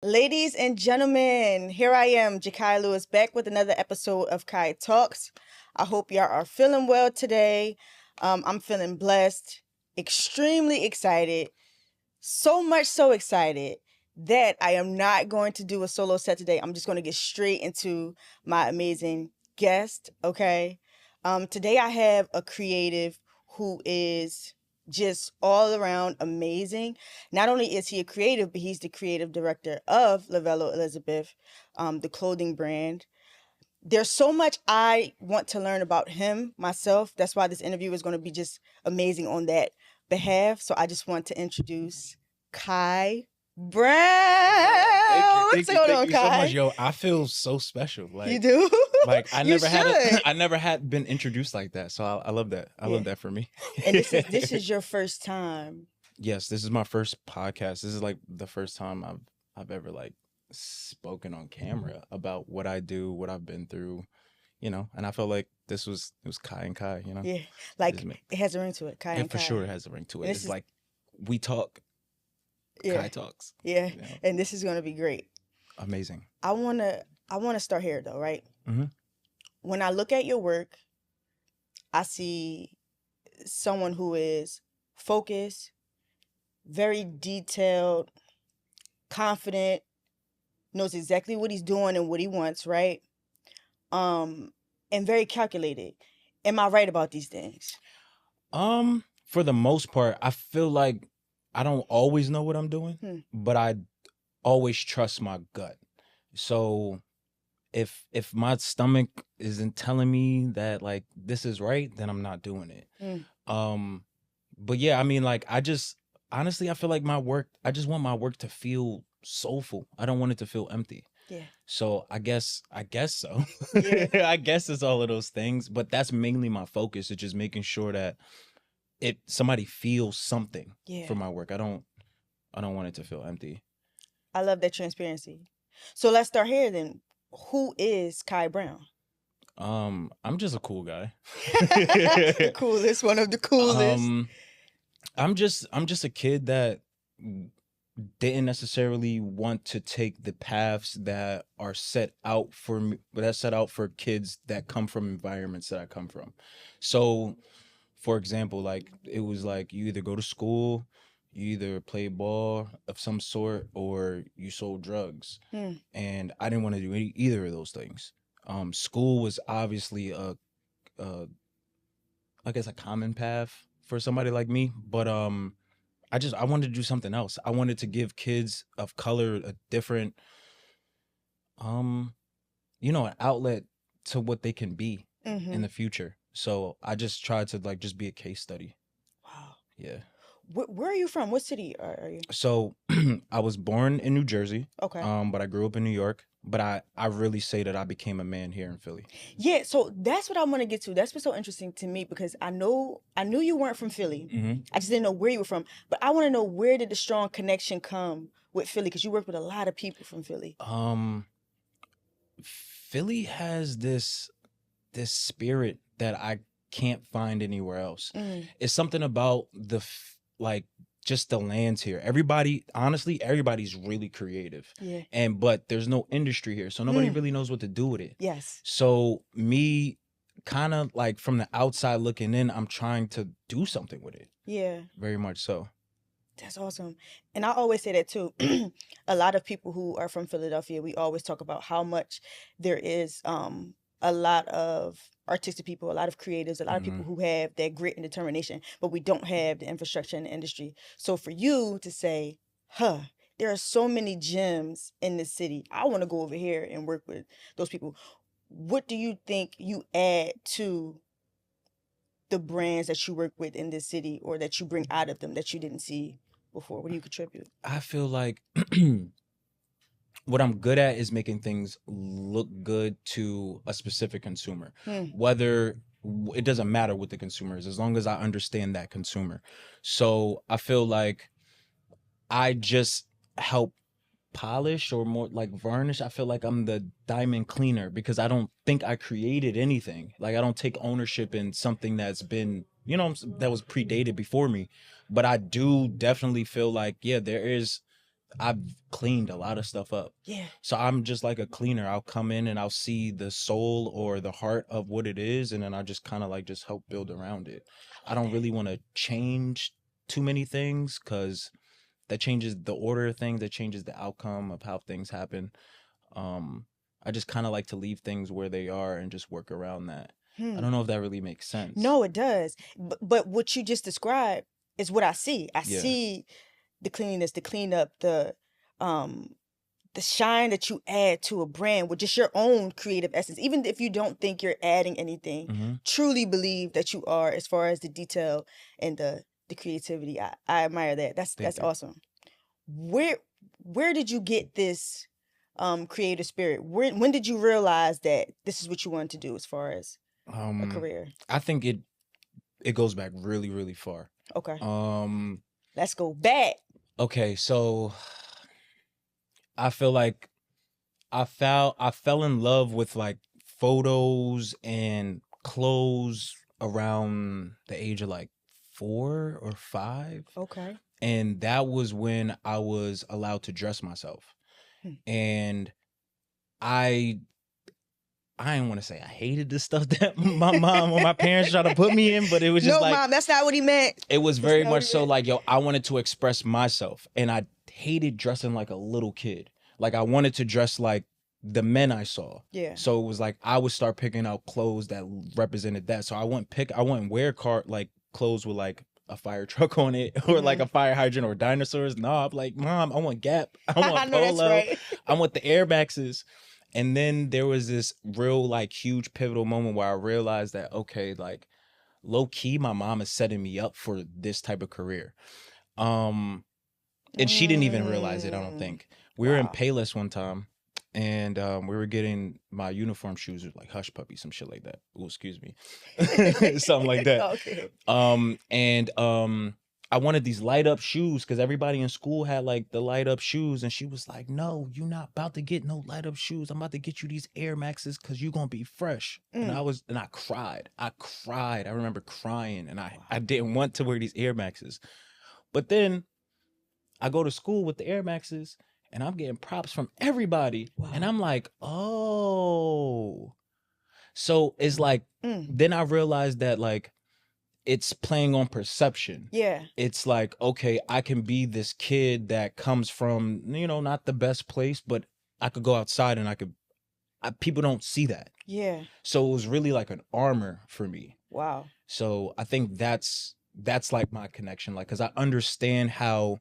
Ladies and gentlemen, here I am, Jakai Lewis, back with another episode of Kye Talks. I hope y'all are feeling well today. I'm feeling blessed, extremely excited, so much so excited that I am not going to do a solo set today. I'm just going to get straight into my amazing guest, okay? Today I have a creative who is just all around amazing. Not only is he a creative, but he's the creative director of Lovello Elizabeth, the clothing brand. There's so much I want to learn about him myself. That's why this interview is going to be just amazing on that behalf. So I just want to introduce Kye Brown. Thank you so much, yo. I feel so special. You do? Like I You never should. I never had been introduced like that. So I love that. I love that for me. And this is your first time. Yes, this is my first podcast. This is like the first time I've ever like spoken on camera about what I do, what I've been through, and I felt like it was Kye and Kye, Yeah, like it has a ring to it. Kye and for Kye. sure it has a ring to it. And It's like we talk. Yeah. Kye talks. Yeah, and this is gonna be great. Amazing. I wanna start here though, right? Mm-hmm. When I look at your work, I see someone who is focused, very detailed, confident, knows exactly what he's doing and what he wants, right? And very calculated. Am I right about these things? For the most part, I feel like I don't always know what I'm doing, but I always trust my gut. So if my stomach isn't telling me that like this is right, then I'm not doing it. But yeah, I mean, like honestly, I feel like I just want my work to feel soulful. I don't want it to feel empty. Yeah. So I guess so. Yeah. I guess it's all of those things, but that's mainly my focus. It's just making sure that somebody feels something from my work. I don't want it to feel empty. I love that transparency. So let's start here then. Who is Kye Brown? I'm just a cool guy. The coolest, one of the coolest. I'm just a kid that didn't necessarily want to take the paths that are set out for me, but that's set out for kids that come from environments that I come from. So, for example, like it was like you either go to school, you either play ball of some sort, or you sold drugs. And I didn't want to do either of those things. School was obviously I guess a common path for somebody like me, but I wanted to do something else. I wanted to give kids of color a different an outlet to what they can be in the future. So I just tried to like just be a case study. Wow. Yeah. Where are you from? What city are you? So I was born in New Jersey. Okay. But I grew up in New York. But I really say that I became a man here in Philly. Yeah, so that's what I want to get to. That's what's so interesting to me because I knew you weren't from Philly. I just didn't know where you were from. But I want to know, where did the strong connection come with Philly? Because you work with a lot of people from Philly. Philly has this spirit that I can't find anywhere else. It's something about just the lands here. Honestly, everybody's really creative. Yeah. But there's no industry here, so nobody really knows what to do with it. Yes. So me kind of like from the outside looking in, I'm trying to do something with it. Yeah. Very much so. That's awesome. And I always say that too. A lot of people who are from Philadelphia, we always talk about how much there is a lot of artistic people, a lot of creatives, a lot of people who have that grit and determination, but we don't have the infrastructure in the industry. So for you to say, there are so many gems in this city, I want to go over here and work with those people. What do you think you add to the brands that you work with in this city, or that you bring out of them that you didn't see before? What do you contribute? I feel like what I'm good at is making things look good to a specific consumer. Whether it doesn't matter what the consumer is, as long as I understand that consumer. So I feel like I just help polish, or more like varnish. I feel like I'm the diamond cleaner, because I don't think I created anything. Like I don't take ownership in something that's been, that was predated before me. But I do definitely feel like, yeah, there is I've cleaned a lot of stuff up. Yeah. So I'm just like a cleaner. I'll come in and I'll see the soul or the heart of what it is, and then I just kind of like just help build around it. I don't really want to change too many things because that changes the order of things, that changes the outcome of how things happen. I just kind of like to leave things where they are and just work around that. I don't know if that really makes sense. No, it does. But what you just described is what I see. I Yeah. see the cleanliness, the cleanup, the shine that you add to a brand with just your own creative essence. Even if you don't think you're adding anything, truly believe that you are, as far as the detail and the creativity. I admire that. That's awesome. Where did you get this creative spirit? When did you realize that this is what you wanted to do as far as a career? I think it goes back really, really far. Okay. Let's go back. Okay, so I feel like I fell in love with like photos and clothes around the age of like 4 or 5. Okay. And that was when I was allowed to dress myself. And I didn't want to say I hated the stuff that my mom or my parents tried to put me in, but it was just no, like, Mom, that's not what he meant. It was very much so like, yo, I wanted to express myself, and I hated dressing like a little kid. Like I wanted to dress like the men I saw. Yeah. So it was like I would start picking out clothes that represented that. So I wouldn't wear clothes with like a fire truck on it or like a fire hydrant or dinosaurs. No, I'm like, Mom, I want Gap. I want Polo. That's right. I want the Air Maxes. And then there was this real like huge pivotal moment where I realized that, okay, like low key, my mom is setting me up for this type of career. And she didn't even realize it, I don't think. We were in Payless one time, and we were getting my uniform shoes, like Hush Puppy, some shit like that. Oh, excuse me. Something like that. Okay. I wanted these light up shoes because everybody in school had like the light up shoes, and she was like, "No, you're not about to get no light up shoes. I'm about to get you these Air Maxes because you're gonna be fresh." And I cried. I remember crying, and I didn't want to wear these Air Maxes. But then I go to school with the Air Maxes, and I'm getting props from everybody, and I'm like, oh. So it's like, then I realized that like, it's playing on perception. Yeah. It's like, okay, I can be this kid that comes from, not the best place, but I could go outside and people don't see that. Yeah. So it was really like an armor for me. Wow. So I think that's like my connection. Like, cause I understand how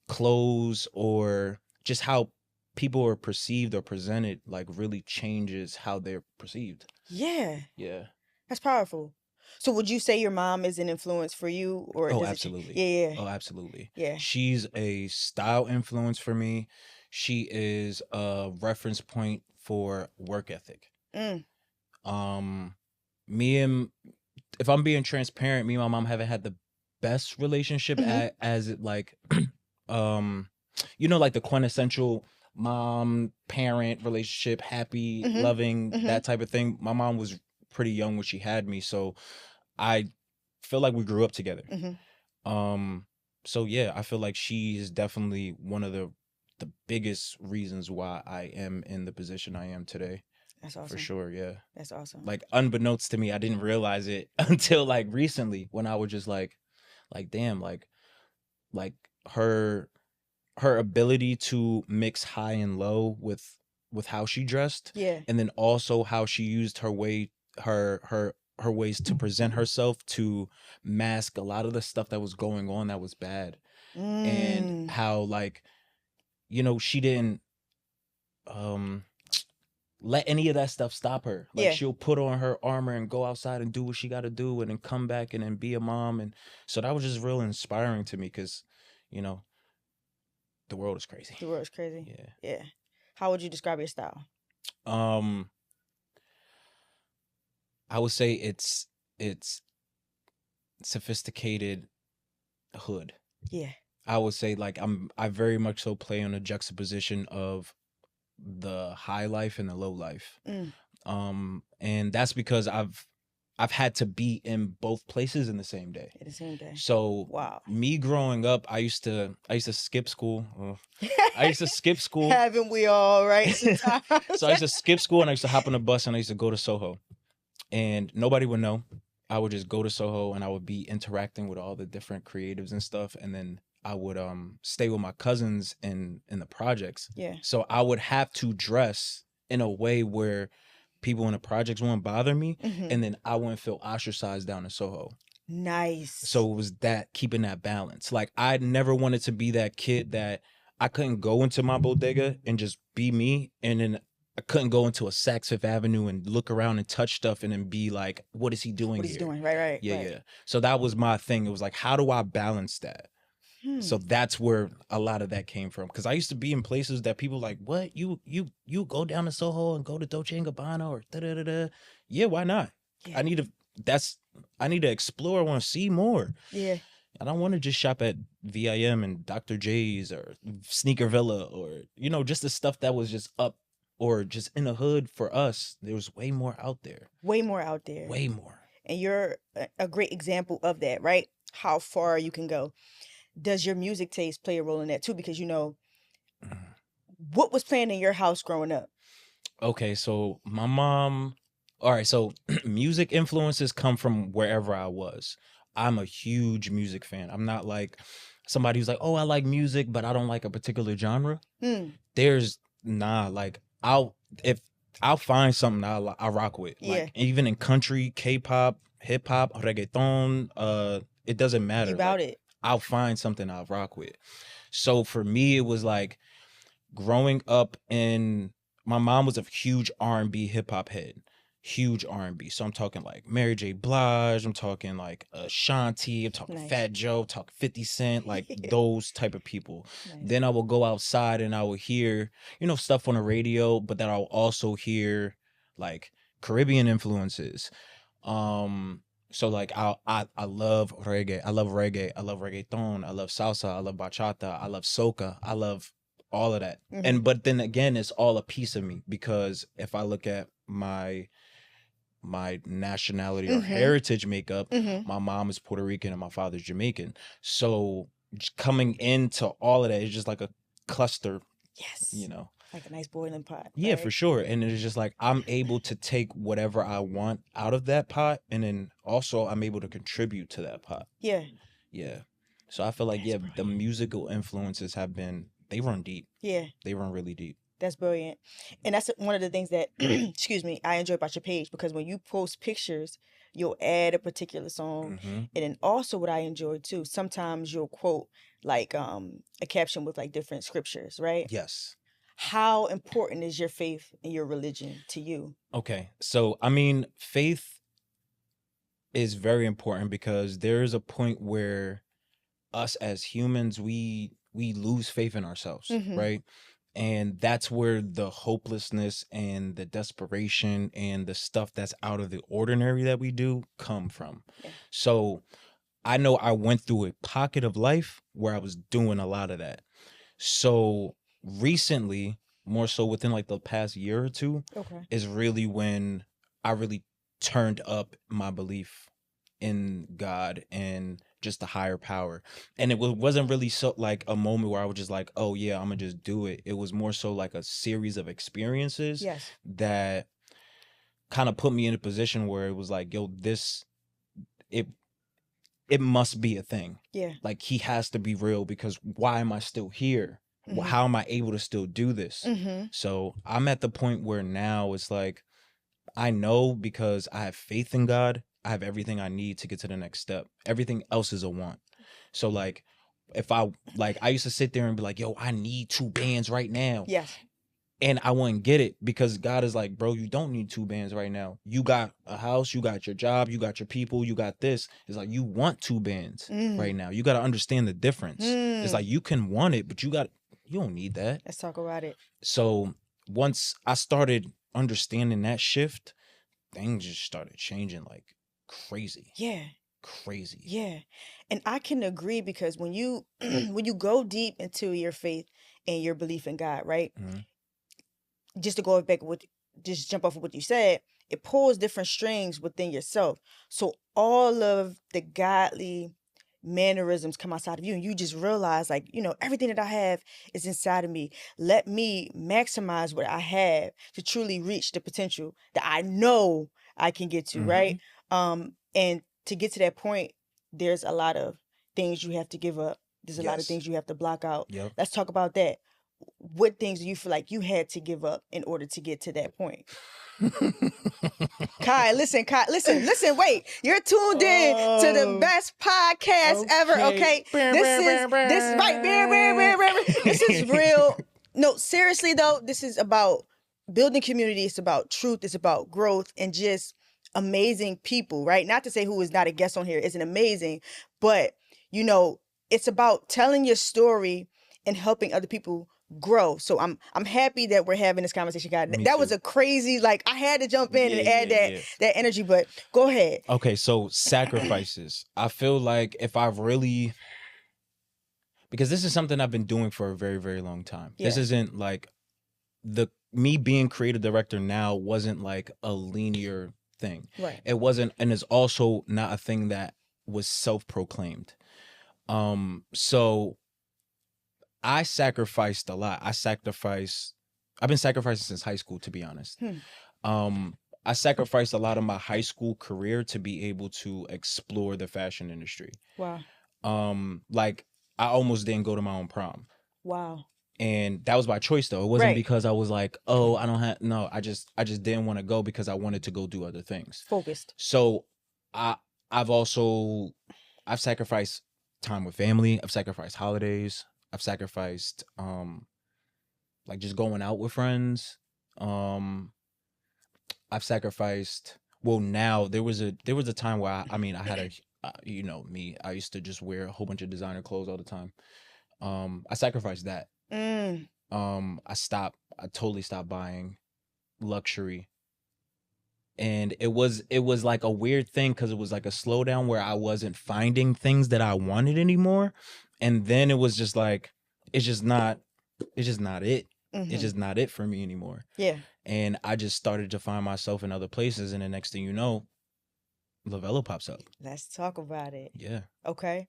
clothes or just how people are perceived or presented, like really changes how they're perceived. Yeah. Yeah. That's powerful. So would you say your mom is an influence for you, or absolutely. Yeah. Oh, absolutely. Yeah. She's a style influence for me. She is a reference point for work ethic. If I'm being transparent, me and my mom haven't had the best relationship as it like like the quintessential mom parent relationship, happy, loving, that type of thing. My mom was pretty young when she had me, so I feel like we grew up together. So yeah, I feel like she is definitely one of the biggest reasons why I am in the position I am today. That's awesome. For sure, yeah. That's awesome. Like unbeknownst to me, I didn't realize it until like recently when I was just like damn, like her ability to mix high and low with how she dressed. Yeah. And then also how she used her ways to present herself to mask a lot of the stuff that was going on that was bad. And how like, she didn't let any of that stuff stop her. Like she'll put on her armor and go outside and do what she got to do, and then come back and then be a mom. And so that was just real inspiring to me because, the world is crazy. The world is crazy. Yeah. Yeah. How would you describe your style? I would say it's sophisticated hood. Yeah. I would say like I very much so play on a juxtaposition of the high life and the low life. And that's because I've I've had to be in both places in the same day. At the same day. So Wow. me growing up, I used to skip school. I used to skip school. Haven't we all, right? Sometimes. So I used to skip school and I used to hop on a bus and I used to go to Soho. And nobody would know. I would just go to Soho and I would be interacting with all the different creatives and stuff. And then I would stay with my cousins in the projects. Yeah. So I would have to dress in a way where people in the projects wouldn't bother me, and then I wouldn't feel ostracized down in Soho. Nice. So it was that, keeping that balance. Like, I never wanted to be that kid that I couldn't go into my bodega and just be me, and then I couldn't go into a Saks Fifth Avenue and look around and touch stuff and then be like, what is he doing What here? is he doing? Right. Yeah, right. yeah. So that was my thing. It was like, how do I balance that? So that's where a lot of that came from. Because I used to be in places that people like, what? You go down to Soho and go to Dolce & Gabbana or da-da-da-da. Yeah, why not? Yeah. I need to explore. I want to see more. Yeah. I don't want to just shop at VIM and Dr. J's or Sneaker Villa or, just the stuff that was just up or just in the hood for us. There was way more out there. Way more out there. Way more. And you're a great example of that, right? How far you can go. Does your music taste play a role in that too? Because, what was playing in your house growing up? Okay, so my mom, all right, so music influences come from wherever I was. I'm a huge music fan. I'm not like somebody who's like, oh, I like music, but I don't like a particular genre. There's like I'll find something I rock with. Like, even in country, K-pop, hip hop, reggaeton, it doesn't matter. About it. I'll find something I'll rock with. So for me, it was like growing up my mom was a huge R&B hip hop head. Huge R&B. So I'm talking like Mary J. Blige, I'm talking like Ashanti, I'm talking Fat Joe, I'm talking 50 Cent, like those type of people. Nice. Then I will go outside and I will hear, stuff on the radio, but then I'll also hear like Caribbean influences. So like I love reggae. I love reggae. I love reggaeton. I love salsa. I love bachata. I love soca. I love all of that. But then again, it's all a piece of me, because if I look at my nationality or heritage makeup, my mom is Puerto Rican and my father's Jamaican. So coming into all of that is just like a cluster. Yes. Like a nice boiling pot. Yeah, right? For sure. And it's just like I'm able to take whatever I want out of that pot, and then also I'm able to contribute to that pot. Yeah. Yeah. So I feel like, the musical influences they run deep. Yeah. They run really deep. That's brilliant. And that's one of the things that, excuse me, I enjoy about your page, because when you post pictures, you'll add a particular song. And then also what I enjoy too, sometimes you'll quote like a caption with like different scriptures, right? Yes. How important is your faith and your religion to you? Okay. So, I mean, faith is very important, because there is a point where us as humans, we lose faith in ourselves, right? And that's where the hopelessness and the desperation and the stuff that's out of the ordinary that we do come from. Yeah. So I know I went through a pocket of life where I was doing a lot of that. So recently, more so within like the past year or two, is really when I really turned up my belief in God and just the higher power. And it wasn't really so like a moment where I was just like, oh yeah, I'm gonna just do it. It was more so like a series of experiences that kind of put me in a position where it was like, yo, it must be a thing. Yeah. Like, he has to be real, because why am I still here? How am I able to still do this? So I'm at the point where now it's like, I know, because I have faith in God, I have everything I need to get to the next step. Everything else is a want. So like, if I used to sit there and be like, yo, I need 2 bands right now. Yes. And I wouldn't get it, because God is like, bro, you don't need 2 bands right now. You got a house, you got your job, you got your people, you got this. It's like, you want 2 bands right now. You got to understand the difference. It's like, you can want it, but you don't need that. Let's talk about it. So once I started understanding that shift, things just started changing like crazy. Yeah. Crazy. Yeah. And I can agree, because when you when you go deep into your faith and your belief in God, right? Just to go back with, just jump off of what you said, it pulls different strings within yourself. So all of the godly mannerisms come outside of you, and you just realize, like, everything that I have is inside of me. Let me maximize what I have to truly reach the potential that I know I can get to, right? And to get to that point, there's a lot of things you have to give up. There's a lot of things you have to block out. Yep. Let's talk about that. What things do you feel like you had to give up in order to get to that point? Kye, listen, wait. You're tuned in to the best podcast ever, okay? This right. This is real. No, seriously though, this is about building community. It's about truth. It's about growth and just amazing people, right? Not to say who is not a guest on here isn't amazing, but it's about telling your story and helping other people grow. So I'm happy that we're having this conversation, guys. That was a crazy, like, I had to jump in and add that energy, but go ahead. Okay, so sacrifices. I feel like if I've really, because this is something I've been doing for a very, very long time. This isn't like me being creative director now wasn't like a linear thing. Right. It wasn't, and it's also not a thing that was self-proclaimed. So I sacrificed a lot. I've been sacrificing since high school, to be honest. I sacrificed a lot of my high school career to be able to explore the fashion industry. Wow. Like, I almost didn't go to my own prom. Wow. And that was by choice, though. It wasn't because I was like, oh, I just didn't want to go because I wanted to go do other things. Focused. So I've sacrificed time with family. I've sacrificed holidays. I've sacrificed like just going out with friends. I've sacrificed, well, now there was a time where I had me, I used to just wear a whole bunch of designer clothes all the time. I sacrificed that. I totally stopped buying luxury. And it was like a weird thing because it was like a slowdown where I wasn't finding things that I wanted anymore. And then it was just like, it's just not it. It's just not it for me anymore. Yeah. And I just started to find myself in other places. And the next thing you know, Lovello pops up. Let's talk about it. Yeah. Okay.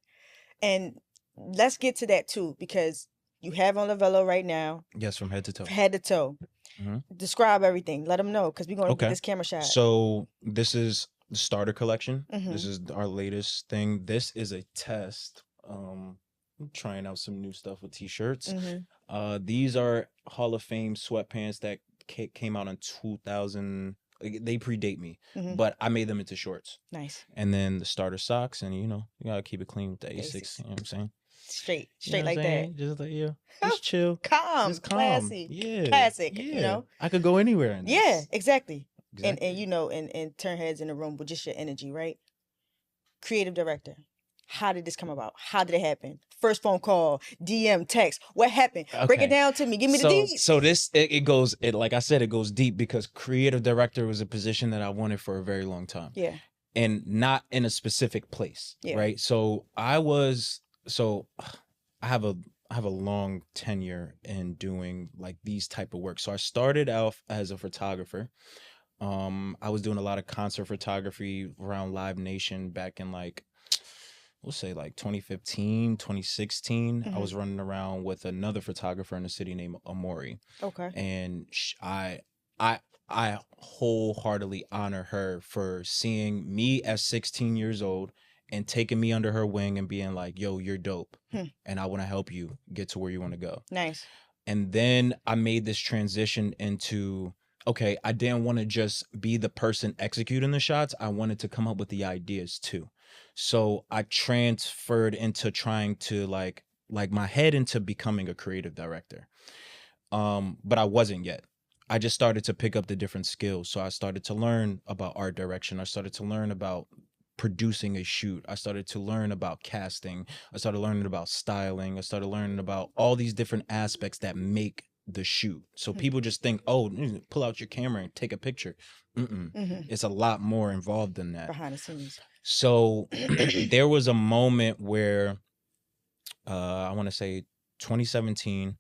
And let's get to that too, because you have on Lovello right now. Yes, from head to toe. Head to toe. Describe everything. Let them know, because we're going to get this camera shot. So this is the starter collection. This is our latest thing. This is a test. I'm trying out some new stuff with t-shirts. These are Hall of Fame sweatpants that came out in 2000. They predate me, but I made them into shorts. Nice. And then the starter socks, and you gotta keep it clean with the Asics. You know what I'm saying? Straight like that. Just like just chill, calm, just calm. Classy, yeah, classic. Yeah. I could go anywhere in this. Yeah, exactly. And and turn heads in the room with just your energy, right? Creative director. How did this come about? How did it happen? First phone call, DM, text. What happened? Okay. Break it down to me. Give me the deets. So this, like I said, it goes deep because creative director was a position that I wanted for a very long time. Yeah. And not in a specific place. Yeah. Right. So I have a long tenure in doing like these type of work. So I started out as a photographer. I was doing a lot of concert photography around Live Nation back in like, we'll say like 2015, 2016. I was running around with another photographer in a city named Amori. Okay. And I wholeheartedly honor her for seeing me as 16 years old and taking me under her wing and being like, yo, you're dope. And I want to help you get to where you want to go. Nice. And then I made this transition into, okay, I didn't want to just be the person executing the shots. I wanted to come up with the ideas too. So I transferred into trying to like my head into becoming a creative director. But I wasn't yet. I just started to pick up the different skills. So I started to learn about art direction. I started to learn about producing a shoot. I started to learn about casting. I started learning about styling. I started learning about all these different aspects that make the shoot. So people just think, oh, pull out your camera and take a picture. It's a lot more involved than that. Behind the scenes. So there was a moment where I want to say 2017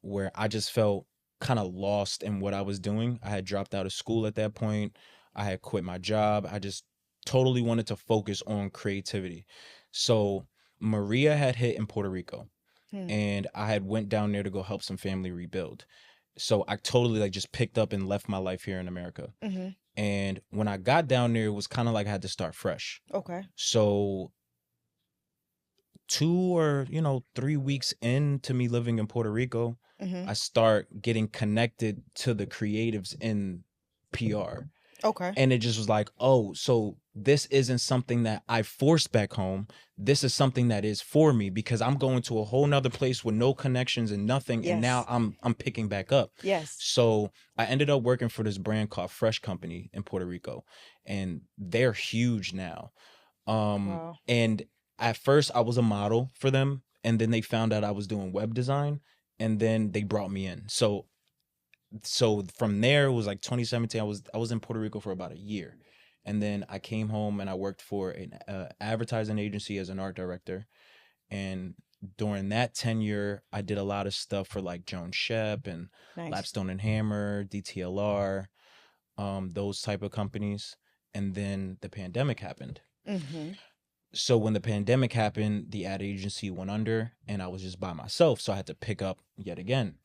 where I just felt kind of lost in what I was doing. I had dropped out of school at that point. I had quit my job. I just totally wanted to focus on creativity. So Maria had hit in Puerto Rico, and I had went down there to go help some family rebuild. So I totally like just picked up and left my life here in America. And when I got down there, it was kind of like I had to start fresh. Okay. So 2 or 3 weeks into me living in Puerto Rico, I start getting connected to the creatives in PR. Okay. And it just was like, oh, so this isn't something that I forced back home. This is something that is for me, because I'm going to a whole nother place with no connections and nothing. And now I'm picking back up. Yes. So I ended up working for this brand called Fresh Company in Puerto Rico, and they're huge now. Wow. And at first I was a model for them, and then they found out I was doing web design, and then they brought me in. So from there, it was like 2017. I was in Puerto Rico for about a year, and then I came home and I worked for an advertising agency as an art director. And during that tenure, I did a lot of stuff for like Joan Shep and Lapstone and Hammer, DTLR, those type of companies. And then the pandemic happened. So when the pandemic happened, the ad agency went under, and I was just by myself. So I had to pick up yet again.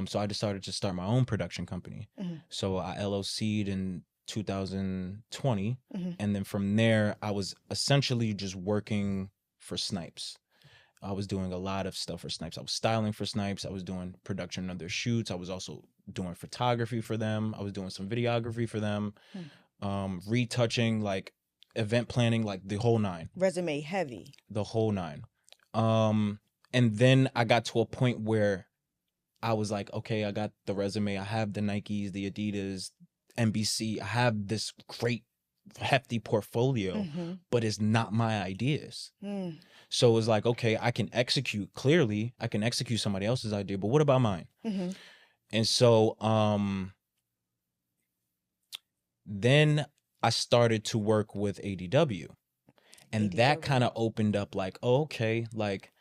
So I decided to start my own production company. So I LLC'd in 2020. And then from there, I was essentially just working for Snipes. I was doing a lot of stuff for Snipes. I was styling for Snipes. I was doing production of their shoots. I was also doing photography for them. I was doing some videography for them, retouching, like event planning, like the whole nine. Resume heavy. The whole nine. And then I got to a point where I was like, okay, I got the resume. I have the Nikes, the Adidas, NBC. I have this great, hefty portfolio, but it's not my ideas. So it was like, okay, I can execute clearly. I can execute somebody else's idea, but what about mine? And so then I started to work with ADW. And that kind of opened up like, oh, okay, like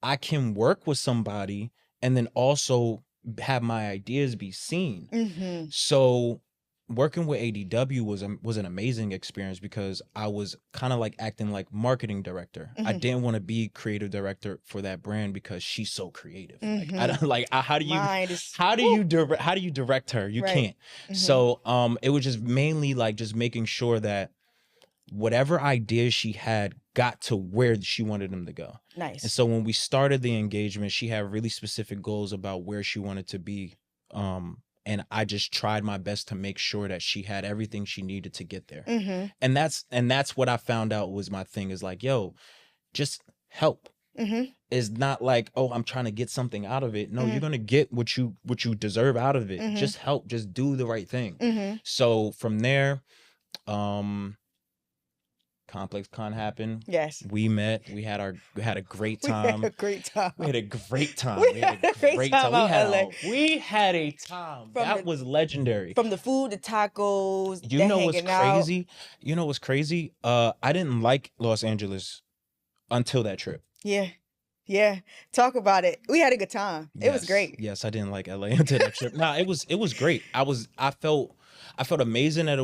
I can work with somebody and then also have my ideas be seen. So working with ADW was an amazing experience, because I was kind of like acting like marketing director. I didn't want to be creative director for that brand because she's so creative. Like I don't like how do you direct her? You can't. So it was just mainly like just making sure that whatever ideas she had got to where she wanted them to go. Nice. And so when we started the engagement, she had really specific goals about where she wanted to be. And I just tried my best to make sure that she had everything she needed to get there. And that's what I found out was my thing, is like, yo, just help. It's not like, oh, I'm trying to get something out of it. No, you're gonna get what you deserve out of it. Just help. Just do the right thing. So from there, Complex Con happened. Yes. We met. We had a great time. We had a great time. We had a great time. We had a great time out LA. We had a time. That was legendary. From the food, the tacos, You know what's crazy? You know what's crazy? I didn't like Los Angeles until that trip. Yeah. Yeah. Talk about it. We had a good time. It was great. Yes, I didn't like LA until that trip. Nah, it was great. I felt amazing that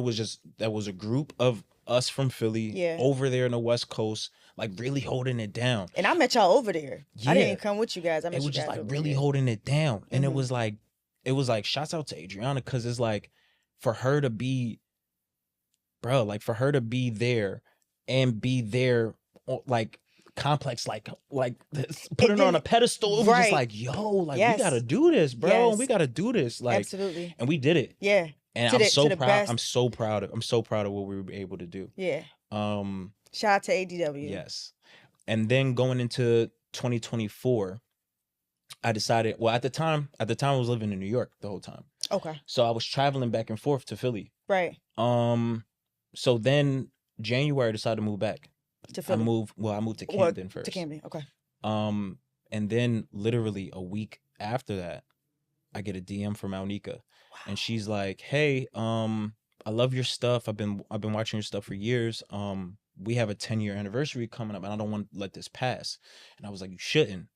that was a group of us from Philly over there in the West Coast, like really holding it down. And I met y'all over there. I didn't even come with you guys. I met you guys. It was just like really holding it down. And it was like shouts out to Adriana, because it's like for her to be there and be there like Complex, like put it on a pedestal. It was just like, yo, like we gotta do this, bro. We gotta do this. Like absolutely. And we did it. Yeah. And I'm so proud. I'm so proud of what we were able to do. Yeah. Shout out to ADW. Yes. And then going into 2024, I decided, well, at the time I was living in New York the whole time. Okay. So I was traveling back and forth to Philly. Right. So then January I decided to move back. To Philly. I moved to Camden first. To Camden, okay. And then literally a week after that, I get a DM from Alnika. And she's like, hey, I love your stuff. I've been watching your stuff for years. We have a 10-year anniversary coming up, and I don't want to let this pass. And I was like, you shouldn't.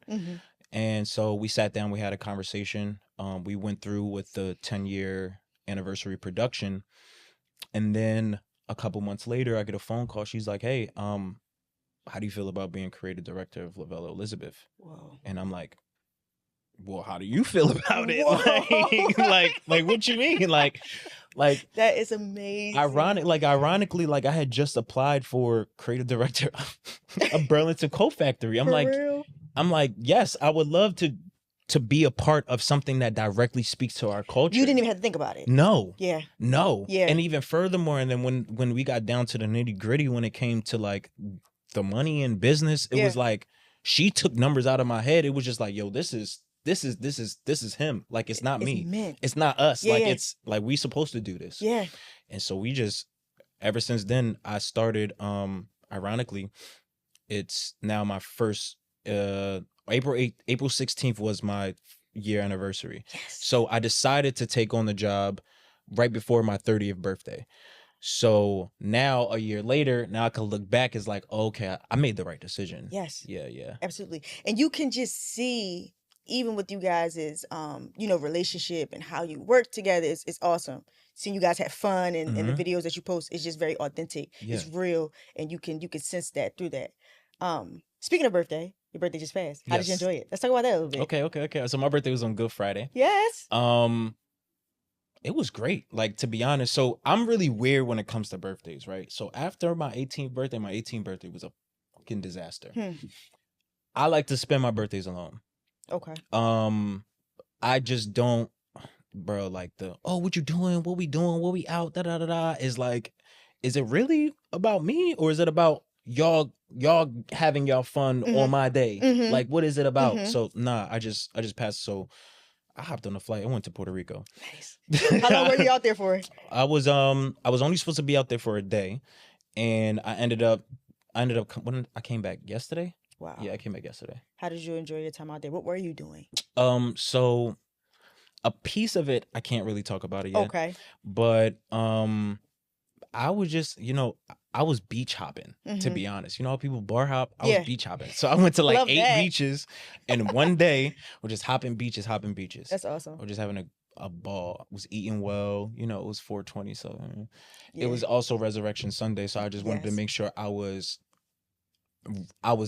And so we sat down, we had a conversation. We went through with the 10-year anniversary production. And then a couple months later, I get a phone call. She's like, "Hey, how do you feel about being creative director of Lovello Elizabeth?" Whoa. And I'm like, "Well, how do you feel about it?" Whoa. Like what you mean? Like That is amazing. Ironically, like I had just applied for creative director of Burlington Coat Factory. For real? I'm like, yes, I would love to be a part of something that directly speaks to our culture. You didn't even have to think about it. No. Yeah. No. Yeah. And even furthermore, and then when we got down to the nitty gritty, when it came to like the money and business, it was like she took numbers out of my head. It was just like, yo, this is him. Like it's not me. Meant. It's not us. Yeah, like yeah. it's like we supposed to do this. Yeah. And so we just ever since then I started ironically, it's now my first April 16th was my year anniversary. Yes. So I decided to take on the job right before my 30th birthday. So now a year later, now I can look back as like, oh, okay, I made the right decision. Yes. Yeah, yeah. Absolutely. And you can just see, even with you guys' you know, relationship and how you work together is awesome. Seeing you guys have fun and the videos that you post is just very authentic. Yeah. It's real, and you can sense that through that. Speaking of birthday, your birthday just passed. How did you enjoy it? Let's talk about that a little bit. Okay. So my birthday was on Good Friday. Yes. It was great. Like, to be honest, so I'm really weird when it comes to birthdays, right? So after my 18th birthday was a fucking disaster. I like to spend my birthdays alone. Okay. I just don't, bro, like what you doing? What we doing? What we out? Da da da da. Is like, is it really about me, or is it about y'all having y'all fun on my day? Like, what is it about? So nah, I just passed. So I hopped on a flight. I went to Puerto Rico. Nice. How long were you out there for? I was only supposed to be out there for a day, and I ended up when I came back yesterday. Wow. Yeah, I came back yesterday. How did you enjoy your time out there? What were you doing? So a piece of it I can't really talk about it yet. Okay. But I was just, I was beach hopping, to be honest. You know how people bar hop? I was beach hopping. So I went to like 8 beaches in one day. We're just hopping beaches. That's awesome. We're just having a ball. I was eating well. It was 420. So it was also Resurrection Sunday. So I just wanted to make sure I was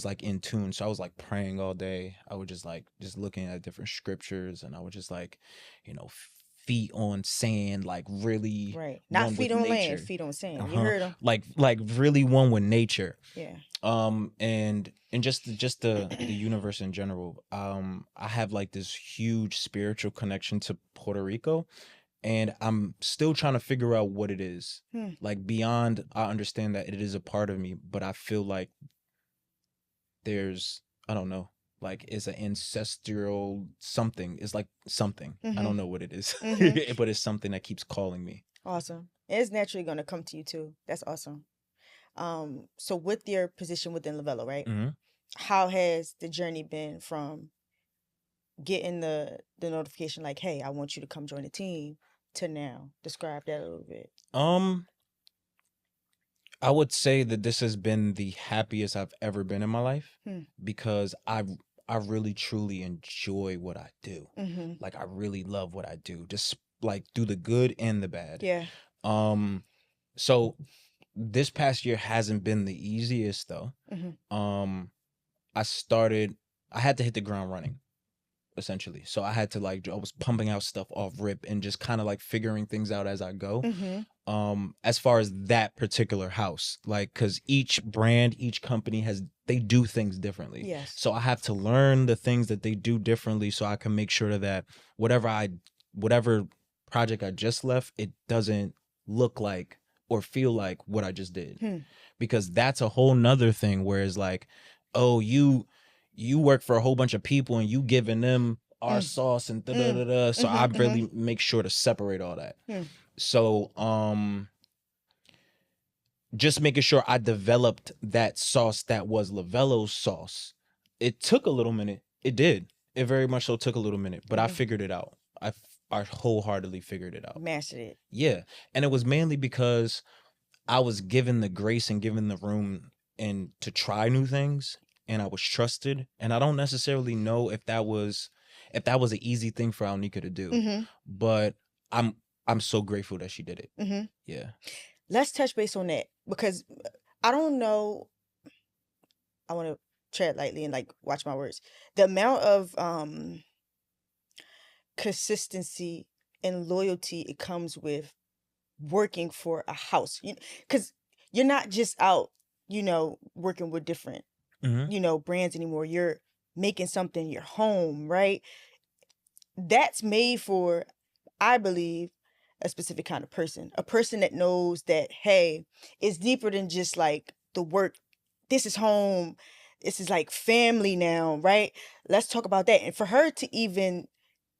like in tune. So I was like praying all day. I was just looking at different scriptures, and I was just like, feet on sand, like really not feet on land, feet on sand. You heard them. Like really one with nature. Yeah. And just the universe in general. I have like this huge spiritual connection to Puerto Rico, and I'm still trying to figure out what it is. Like, beyond, I understand that it is a part of me, but I feel like there's, I don't know, like it's an ancestral something. It's like something. I don't know what it is, but it's something that keeps calling me. Awesome. It's naturally going to come to you too. That's awesome. So with your position within Lovello, right? How has the journey been from getting the notification like, hey, I want you to come join the team, to now? Describe that a little bit. I would say that this has been the happiest I've ever been in my life, because I really truly enjoy what I do. Like, I really love what I do, just like do the good and the bad. Yeah. So this past year hasn't been the easiest though. I had to hit the ground running, essentially. So I had to I was pumping out stuff off rip and just kind of like figuring things out as I go. As far as that particular house, like, because each brand, each company they do things differently. Yes. So I have to learn the things that they do differently, so I can make sure that whatever project I just left, it doesn't look like or feel like what I just did. Because that's a whole nother thing, where it's like, oh, you work for a whole bunch of people and you giving them our sauce and da da da da. So I really make sure to separate all that. So just making sure I developed that sauce that was Lovello's sauce. It took a little minute. It did. It very much so took a little minute, but I figured it out. I wholeheartedly figured it out. Mastered it. Yeah. And it was mainly because I was given the grace and given the room and to try new things, and I was trusted. And I don't necessarily know if that was an easy thing for Alnika to do. But I'm so grateful that she did it. Mm-hmm. Yeah. Let's touch base on that, because I don't know. I want to tread lightly and like watch my words. The amount of consistency and loyalty it comes with working for a house, because you're not just out, working with different, brands anymore. You're making something your home, right? That's made for, I believe, a specific kind of person, a person that knows that, hey, it's deeper than just like the work. This is home. This is like family now, right? Let's talk about that. And for her to even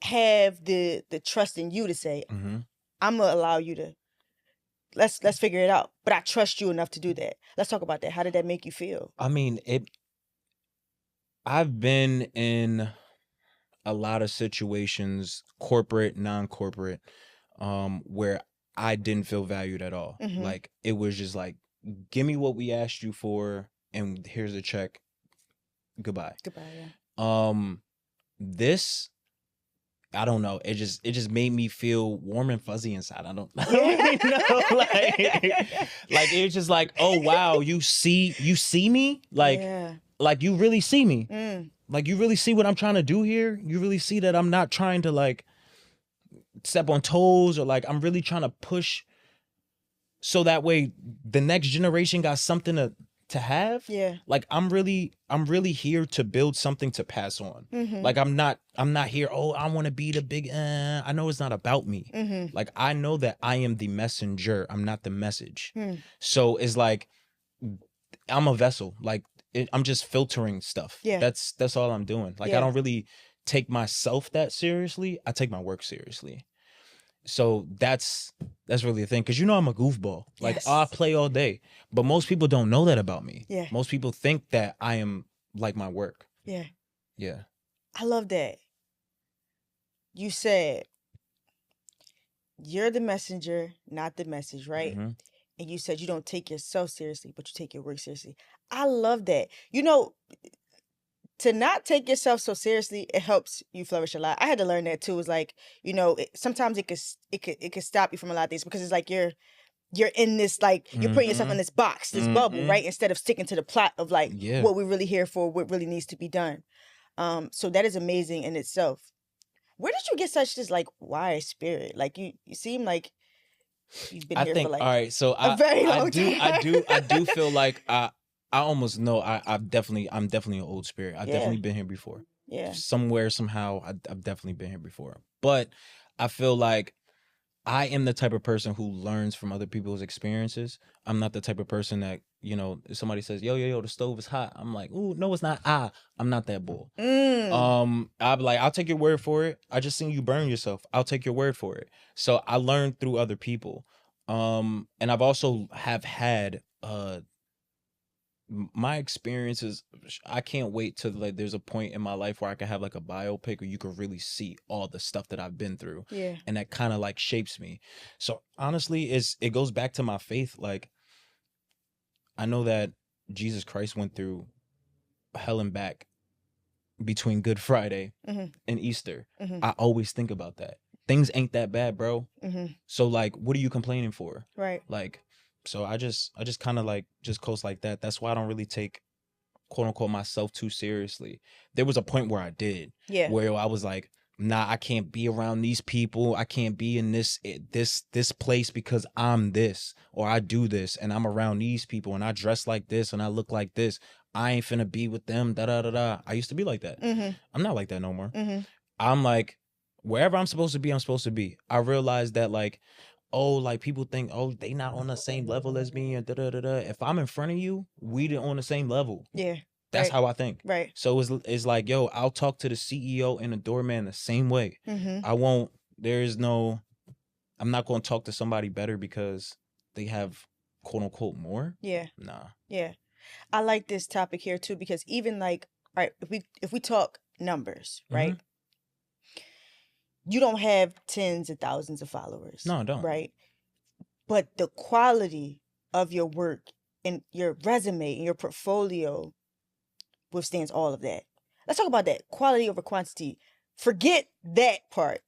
have the trust in you to say, I'm gonna allow you to, let's figure it out, but I trust you enough to do that. Let's talk about that. How did that make you feel? I mean, I've been in a lot of situations, corporate, non-corporate, where I didn't feel valued at all. Like, it was just like, give me what we asked you for, and here's a check. Goodbye. Yeah. This, I don't know. It just made me feel warm and fuzzy inside. I don't Yeah. really know. Like it's just like, oh wow, you see me? Like you really see me. Like you really see what I'm trying to do here? You really see that I'm not trying to like step on toes, or like I'm really trying to push so that way the next generation got something to have. Yeah. Like I'm really here to build something to pass on. Like I'm not here, oh, I want to be the big I know it's not about me. Like I know that I am the messenger. I'm not the message. So it's like I'm a vessel. Like I'm just filtering stuff. Yeah. That's all I'm doing. Like I don't really take myself that seriously. I take my work seriously. So that's really the thing, because I'm a goofball. Like I play all day, but most people don't know that about me. Yeah. Most people think that I am like my work. Yeah. Yeah. I love that. You said you're the messenger, not the message, right? And you said you don't take yourself seriously, but you take your work seriously. I love that. To not take yourself so seriously, it helps you flourish a lot. I had to learn that too. It's like, sometimes it could stop you from a lot of things, because it's like you're in this, like you're putting yourself in this box, this bubble, right? Instead of sticking to the plot of like what we're really here for, what really needs to be done. So that is amazing in itself. Where did you get such this like wise spirit? Like you seem like you've been here for like all right, so a very long time. I do feel like I almost know I'm definitely an old spirit. I've definitely been here before. Yeah. Somewhere, somehow, I've definitely been here before. But I feel like I am the type of person who learns from other people's experiences. I'm not the type of person that, if somebody says, yo, the stove is hot, I'm like, ooh, no, it's not. I'm not that bull. I'll be like, I'll take your word for it. I just seen you burn yourself. I'll take your word for it. So I learned through other people. And I've also have had my experiences. I can't wait till like there's a point in my life where I can have like a biopic where you can really see all the stuff that I've been through. Yeah. And that kind of like shapes me. So honestly, it goes back to my faith. Like I know that Jesus Christ went through hell and back between Good Friday and Easter. I always think about that. Things ain't that bad, bro. So like, what are you complaining for? Right. Like, so I just kind of like just coast like that. That's why I don't really take quote unquote myself too seriously. There was a point where I did, where I was like, nah, I can't be around these people. I can't be in this place because I'm this, or I do this and I'm around these people and I dress like this and I look like this. I ain't finna be with them. Da da da da. I used to be like that. I'm not like that no more. I'm like, wherever I'm supposed to be, I'm supposed to be. I realized that like, oh, like people think, oh, they not on the same level as me and da da da da. If I'm in front of you, we on the same level. Yeah. That's how I think. Right. So it's like, yo, I'll talk to the CEO and the doorman the same way. I won't. I'm not going to talk to somebody better because they have quote unquote more. Yeah. Nah. Yeah. I like this topic here too, because even like, all right, if we talk numbers, right? You don't have tens of thousands of followers. No, I don't. Right. But the quality of your work and your resume and your portfolio withstands all of that. Let's talk about that. Quality over quantity. Forget that part.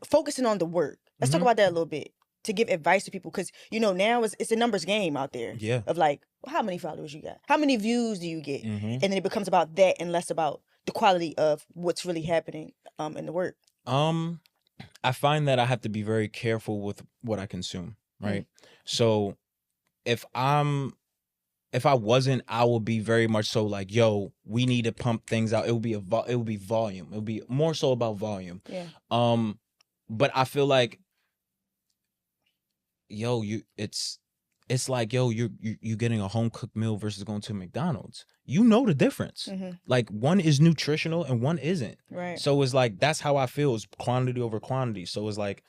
Focusing on the work. Let's talk about that a little bit to give advice to people, because now it's a numbers game out there. Yeah. Of like, well, how many followers you got? How many views do you get? Mm-hmm. And then it becomes about that and less about the quality of what's really happening in the work. I find that I have to be very careful with what I consume, right? So if I wasn't, I would be very much so like, yo, we need to pump things out. It would be volume. It would be more so about volume. Yeah. But I feel like, yo, it's like, yo, you getting a home cooked meal versus going to McDonald's. You know the difference. Like, one is nutritional and one isn't. Right. So it's like, that's how I feel, is quantity over quantity. So it's like,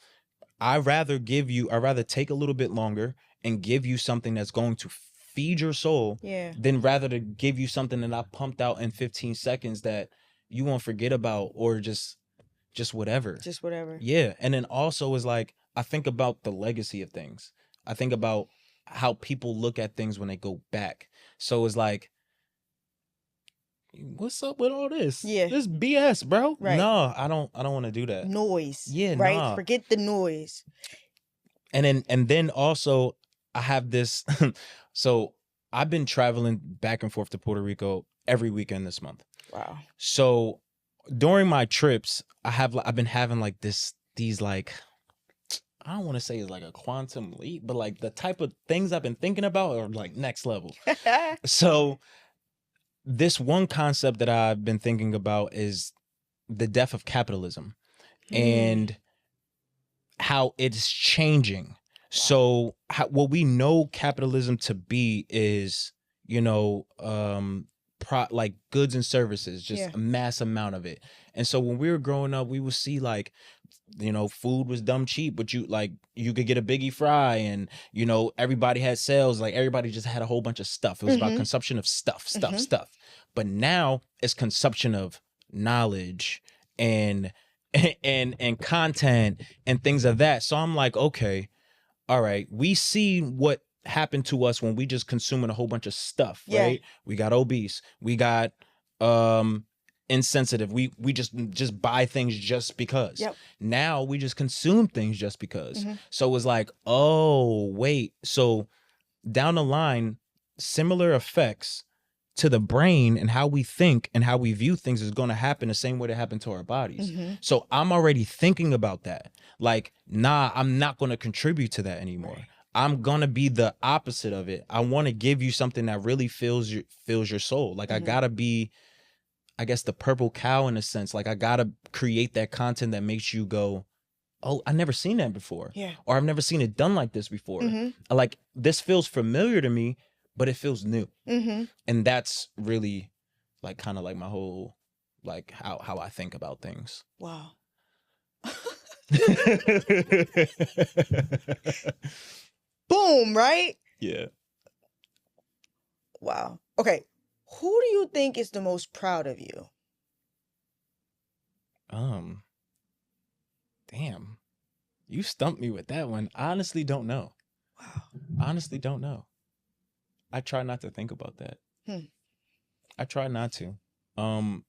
I'd rather take a little bit longer and give you something that's going to feed your soul, than rather to give you something that I pumped out in 15 seconds that you won't forget about, or just whatever. Just whatever. Yeah. And then also is like, I think about the legacy of things. I think about how people look at things when they go back. So it's like, what's up with all this? Yeah. This BS, bro. Right. No, I don't want to do that. Noise. Yeah, right? Nah. Forget the noise. And then also I have this so I've been traveling back and forth to Puerto Rico every weekend this month. Wow. So during my trips, I've been having like these like, I don't want to say it's like a quantum leap, but like the type of things I've been thinking about are like next level. So this one concept that I've been thinking about is the death of capitalism and how it's changing. So what we know capitalism to be is, like goods and services, just a mass amount of it. And so when we were growing up, we would see like, food was dumb cheap, but you could get a biggie fry, and everybody had sales, like everybody just had a whole bunch of stuff. It was about consumption of stuff. But now it's consumption of knowledge and content and things of that. So I'm like, okay, all right, we see what happened to us when we just consuming a whole bunch of stuff, right? We got obese, we got insensitive, we just buy things just because. Now we just consume things just because. So it's like, oh wait, so down the line, similar effects to the brain and how we think and how we view things is going to happen the same way that happened to our bodies. So I'm already thinking about that. Like, nah, I'm not going to contribute to that anymore. I'm going to be the opposite of it. I want to give you something that really fills your soul. Like, I got to be, I guess, the purple cow in a sense. Like, I got to create that content that makes you go, oh, I've never seen that before. Or I've never seen it done like this before. Like, this feels familiar to me, but it feels new. And that's really like kind of like my whole, like how I think about things. Wow. Boom, right? Yeah. Wow. Okay. Who do you think is the most proud of you? Damn. You stumped me with that one. I honestly don't know. Wow. Honestly don't know. I try not to think about that. I try not to.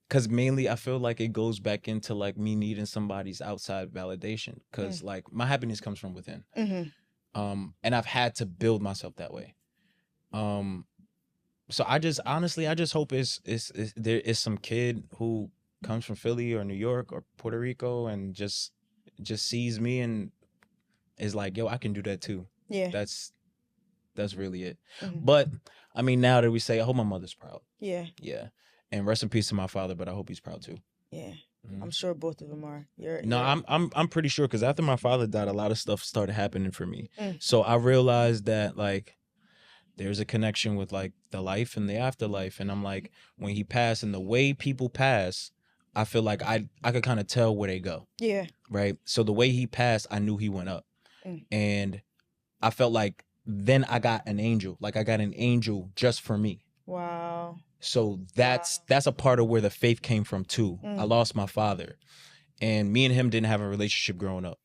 Because mainly I feel like it goes back into like me needing somebody's outside validation. Because like my happiness comes from within. And I've had to build myself that way. So I just hope there is some kid who comes from Philly or New York or Puerto Rico and just sees me and is like, yo, I can do that too. Yeah. That's really it. But I mean, now that we say, I hope my mother's proud. Yeah. Yeah. And rest in peace to my father, but I hope he's proud too. Yeah. I'm sure both of them are. I'm pretty sure, because after my father died, a lot of stuff started happening for me. So I realized that like there's a connection with like the life and the afterlife. And I'm like, when he passed and the way people pass, I feel like I could kind of tell where they go. Yeah. Right. So the way he passed, I knew he went up. And I felt like then I got an angel. Like I got an angel just for me. Wow. So that's a part of where the faith came from too. I lost my father, and me and him didn't have a relationship growing up.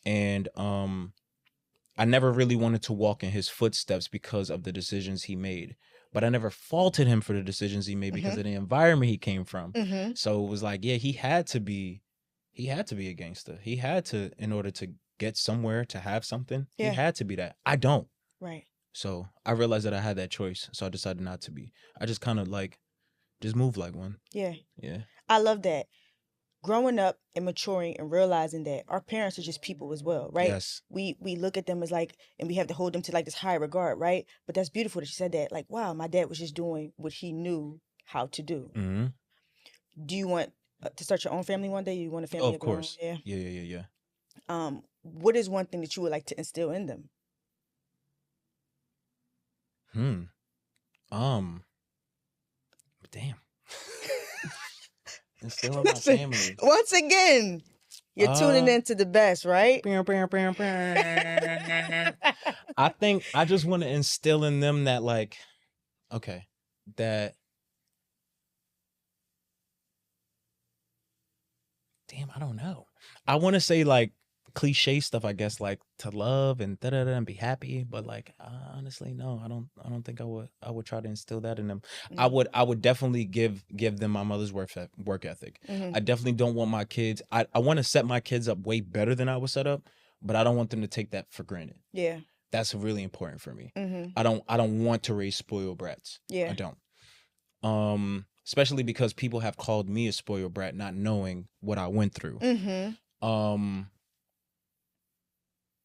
And I never really wanted to walk in his footsteps because of the decisions he made. But I never faulted him for the decisions he made because of the environment he came from. So it was like, yeah, he had to be a gangster. He had to, in order to get somewhere to have something, Yeah. he had to be that. I don't. Right. So I realized that I had that choice. So I decided not to be. I just kind of like, just move like one. Yeah. Yeah. I love that. Growing up and maturing and realizing that our parents are just people as well, right? Yes. We look at them as like, and we have to hold them to like this high regard, right? But that's beautiful that you said that. Like, wow, my dad was just doing what he knew how to do. Mm-hmm. Do you want to start your own family one day? You want a family Oh, of of your own? course. Yeah. Yeah. What is one thing that you would like to instill in them? Damn. Instill in my family. Once again, you're tuning into the best, right? I think I just want to instill in them that, like, okay, that. Damn, I don't know. I want to say like cliche stuff, I guess, like to love and da da da and be happy. But like, honestly, no, I don't think I would try to instill that in them. Mm-hmm. I would definitely give them my mother's work ethic. Mm-hmm. I definitely don't want my kids. I want to set my kids up way better than I was set up, but I don't want them to take that for granted. Yeah. That's really important for me. Mm-hmm. I don't want to raise spoiled brats. Yeah. I don't. Especially because people have called me a spoiled brat, not knowing what I went through. Mm-hmm.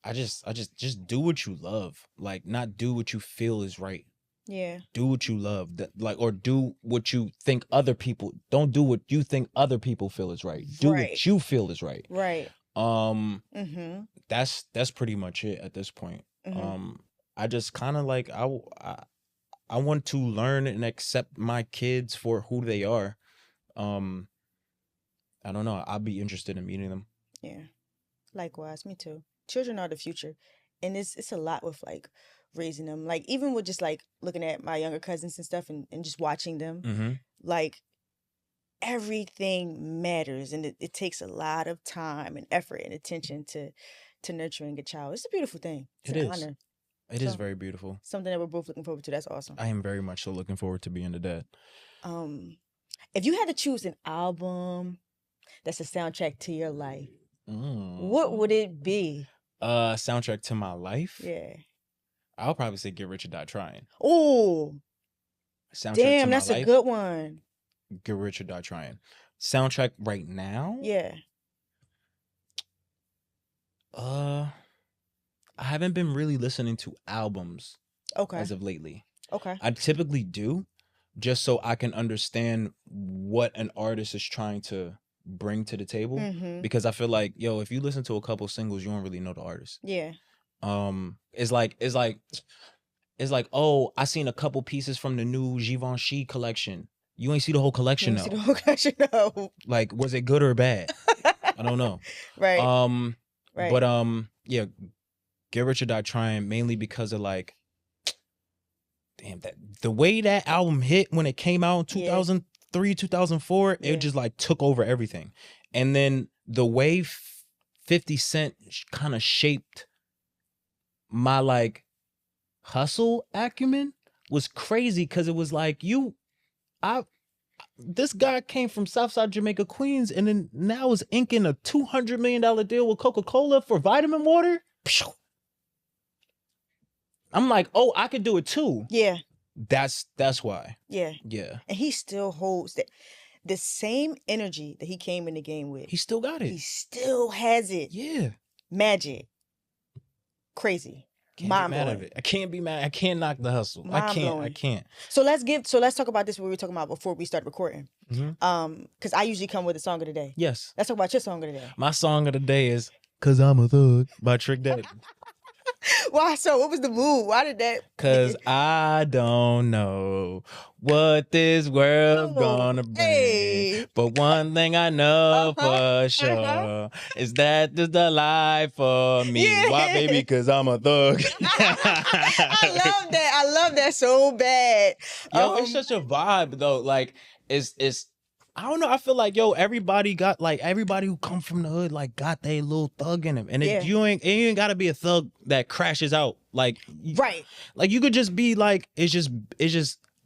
I just do what you love. Like, not do what you feel is right. Yeah. Do what you love. Or do what you think other people. Don't do what you think other people feel is right. Do what you feel is right. Right. Mm-hmm. That's pretty much it at this point. Mm-hmm. I just kind of like I want to learn and accept my kids for who they are. I don't know. I'll be interested in meeting them. Yeah. Likewise, me too. Children are the future. And it's a lot with like raising them. Like even with just like looking at my younger cousins and stuff and just watching them, Mm-hmm. like everything matters and it takes a lot of time and effort and attention to nurturing a child. It's a beautiful thing. It's an honor. It is very beautiful. Something that we're both looking forward to. That's awesome. I am very much so looking forward to being a dad. If you had to choose an album that's a soundtrack to your life, what would it be? Soundtrack to my life? Yeah. I'll probably say Get Rich or Die Trying. Oh. Soundtrack damn, to that's my a life, good one. Get Rich or Die Trying. Soundtrack right now? Yeah. I haven't been really listening to albums as of lately. Okay. I typically do, just so I can understand what an artist is trying to bring to the table. Mm-hmm. Because I feel like, yo, if you listen to a couple singles, you don't really know the artist. Yeah. It's like, oh, I seen a couple pieces from the new Givenchy collection. You ain't see the whole collection though. See the whole collection though. Like, was it good or bad? I don't know. Right. Right. But yeah, Get Rich or Die Trying, mainly because of like, damn, that the way that album hit when it came out in 2003, 2004, it just like took over everything. And then the way 50 Cent kind of shaped my like hustle acumen was crazy, because it was like, this guy came from Southside Jamaica, Queens, and then now is inking a $200 million deal with Coca-Cola for vitamin water. I'm like, oh, I could do it too. Yeah. That's why. Yeah. Yeah. And he still holds the same energy that he came in the game with. He still got it. He still has it. Yeah. Magic. Crazy. Can't be mad at it. I can't be mad. I can't knock the hustle. I can't. So let's talk about this, what we were talking about before we started recording. Mm-hmm. Because I usually come with a song of the day. Yes. Let's talk about your song of the day. My song of the day is "Cause I'm a Thug" by Trick Daddy. Why so? What was the mood? Why did that? Cause I don't know what this world's gonna bring. But one thing I know for sure is that this the life for me. Yeah. Why, baby? Cause I'm a thug. I love that so bad. Yo, it's such a vibe though. Like, it's I don't know. I feel like, yo, everybody who come from the hood, like, got their little thug in him. And you ain't gotta be a thug that crashes out. Like, right. Like, you could just be like, it's just,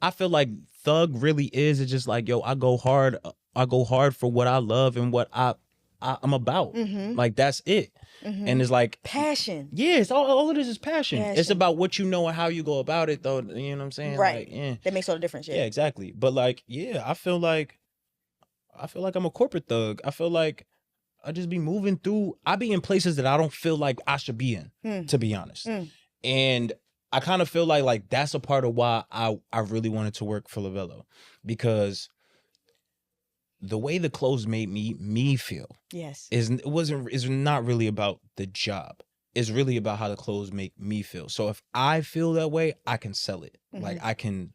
I feel like thug really is, it's just like, yo, I go hard for what I love and what I'm about. Mm-hmm. Like, that's it. And it's like passion. Yeah, it's all of this is passion. It's Passion. about what you know and how you go about it, though. You know what I'm saying? Right. Like, That makes all the difference. yeah, exactly. But like, yeah, I feel like I'm a corporate thug. I feel like I just be moving through. I be in places that I don't feel like I should be in, to be honest. And I kind of feel like that's a part of why I really wanted to work for Lovello, because the way the clothes made me feel is not really about the job. It's really about how the clothes make me feel. So if I feel that way, I can sell it. Like I can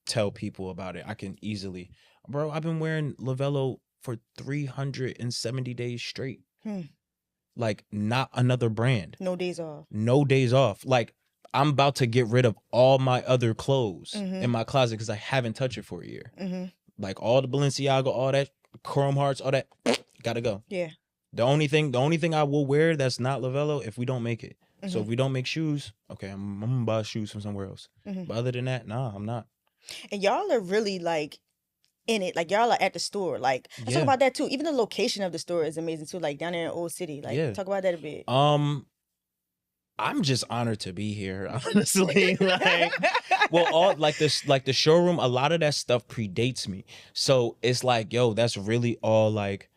tell people about it. I can easily, bro, I've been wearing Lovello for 370 days straight. Like not another brand. No days off. No days off. Like I'm about to get rid of all my other clothes in my closet because I haven't touched it for a year. Like all the Balenciaga, all that Chrome Hearts, all that, gotta go. Yeah. The only thing I will wear that's not Lovello if we don't make it. So if we don't make shoes, okay, I'm gonna buy shoes from somewhere else. But other than that, nah, I'm not. And y'all are really like in it. Like y'all are at the store. Like let's talk about that too. Even the location of the store is amazing too. Like down there in Old City. Like talk about that a bit. I'm just honored to be here, honestly. Like, well, all like this, like the showroom, a lot of that stuff predates me. So it's like, yo, that's really all like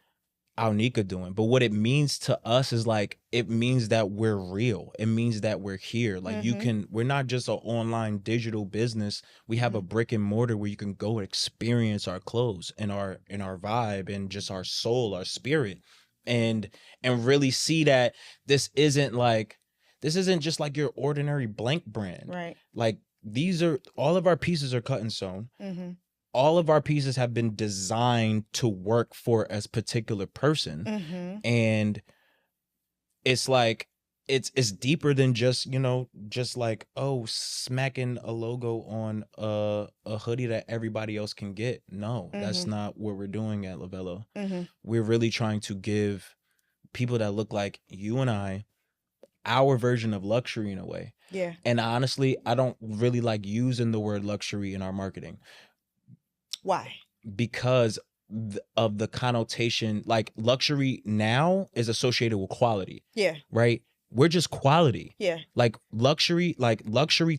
Alnika doing. But what it means to us is like, it means that we're real. It means that we're here. Like we're not just an online digital business. We have a brick and mortar where you can go and experience our clothes and our vibe and just our soul, our spirit, and really see that this isn't just like your ordinary blank brand. Right. Like all of our pieces are cut and sewn. All of our pieces have been designed to work for a particular person. And it's like, it's deeper than just, just like, oh, smacking a logo on a hoodie that everybody else can get. No, that's not what we're doing at Lovello. We're really trying to give people that look like you and I our version of luxury in a way. Yeah. And honestly, I don't really like using the word luxury in our marketing. Why? Because of the connotation, like luxury now is associated with quality. Yeah. Right? We're just quality. Yeah. Like luxury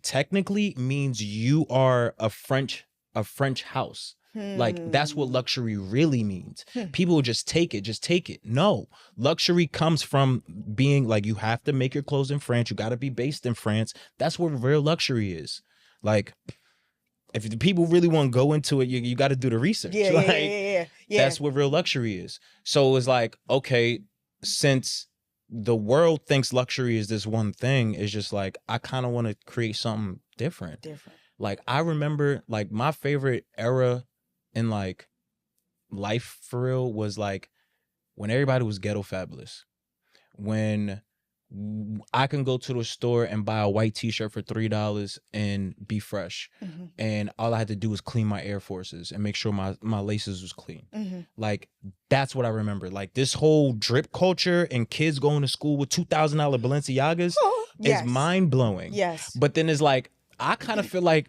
technically means you are a French house. Like that's what luxury really means. People will just take it. No, luxury comes from being like, you have to make your clothes in France. You got to be based in France. That's what real luxury is. Like, if the people really want to go into it, you got to do the research. Yeah. That's what real luxury is. So it's like, okay, since the world thinks luxury is this one thing, it's just like, I kind of want to create something different. Like I remember like my favorite era in like life for real was like when everybody was ghetto fabulous. When I can go to the store and buy a white t-shirt for $3 and be fresh. And all I had to do was clean my Air Forces and make sure my laces was clean. Like that's what I remember. Like this whole drip culture and kids going to school with $2,000 Balenciagas is mind blowing. Yes. But then it's like, I kind of feel like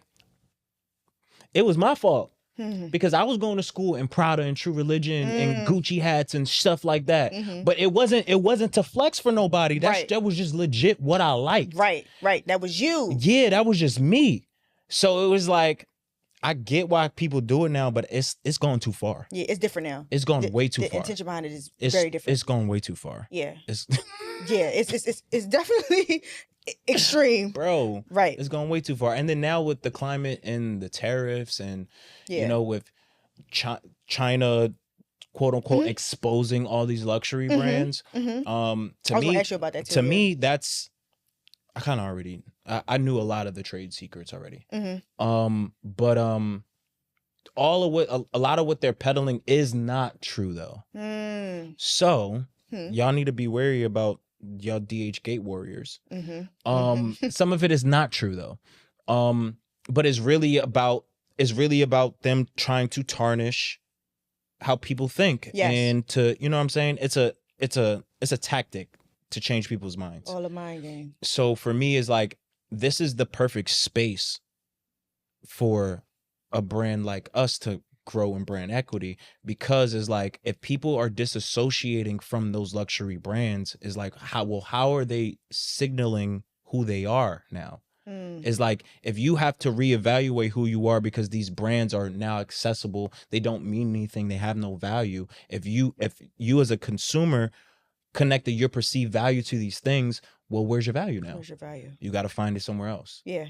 it was my fault. Because I was going to school in Prada and True Religion and Gucci hats and stuff like that. But it wasn't to flex for nobody. That was just legit what I liked. Right. That was you. Yeah, that was just me. So it was like, I get why people do it now, but it's going too far. Yeah, it's different now. It's going way too far. The intention behind it is very different. It's going way too far. Yeah. It's definitely extreme, bro. Right. It's going way too far. And then now with the climate and the tariffs and with China, quote unquote, exposing all these luxury brands. I was gonna ask you about that too. To me, that's I kind of already I knew a lot of the trade secrets already. But all of what a lot of what they're peddling is not true though. So y'all need to be wary about y'all DH Gate warriors. Some of it is not true though. But it's really about them trying to tarnish how people think. Yes. And to, you know what I'm saying? It's a tactic to change people's minds. All a mind game. So for me, it's like, this is the perfect space for a brand like us to grow in brand equity, because it's like, if people are disassociating from those luxury brands, is like, how are they signaling who they are now? It's like, if you have to reevaluate who you are because these brands are now accessible, they don't mean anything, they have no value. If you as a consumer connected your perceived value to these things, well, where's your value now? Where's your value? You got to find it somewhere else. Yeah.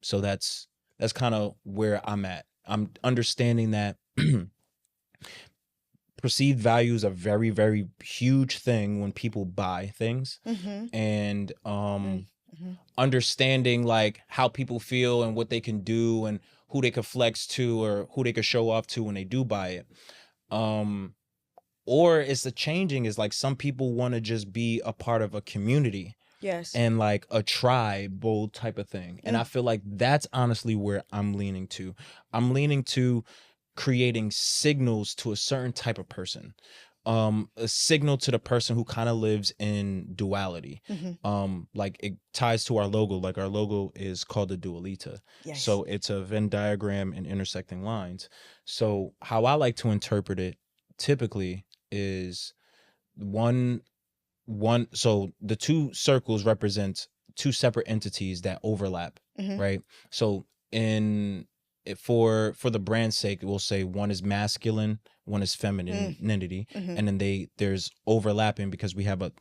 So that's kind of where I'm at. I'm understanding that perceived value is a very, very huge thing when people buy things. And understanding like how people feel and what they can do and who they could flex to or who they could show off to when they do buy it. Or it's the changing is like, some people want to just be a part of a community. Yes. And like a tribal type of thing. And I feel like that's honestly where I'm leaning to. I'm leaning to creating signals to a certain type of person. A signal to the person who kind of lives in duality. Like, it ties to our logo. Like, our logo is called the Dualita. Yes. So it's a Venn diagram and intersecting lines. So how I like to interpret it typically is so the two circles represent two separate entities that overlap, right? So for the brand's sake, we'll say one is masculine, one is femininity, and then there's overlapping because we have a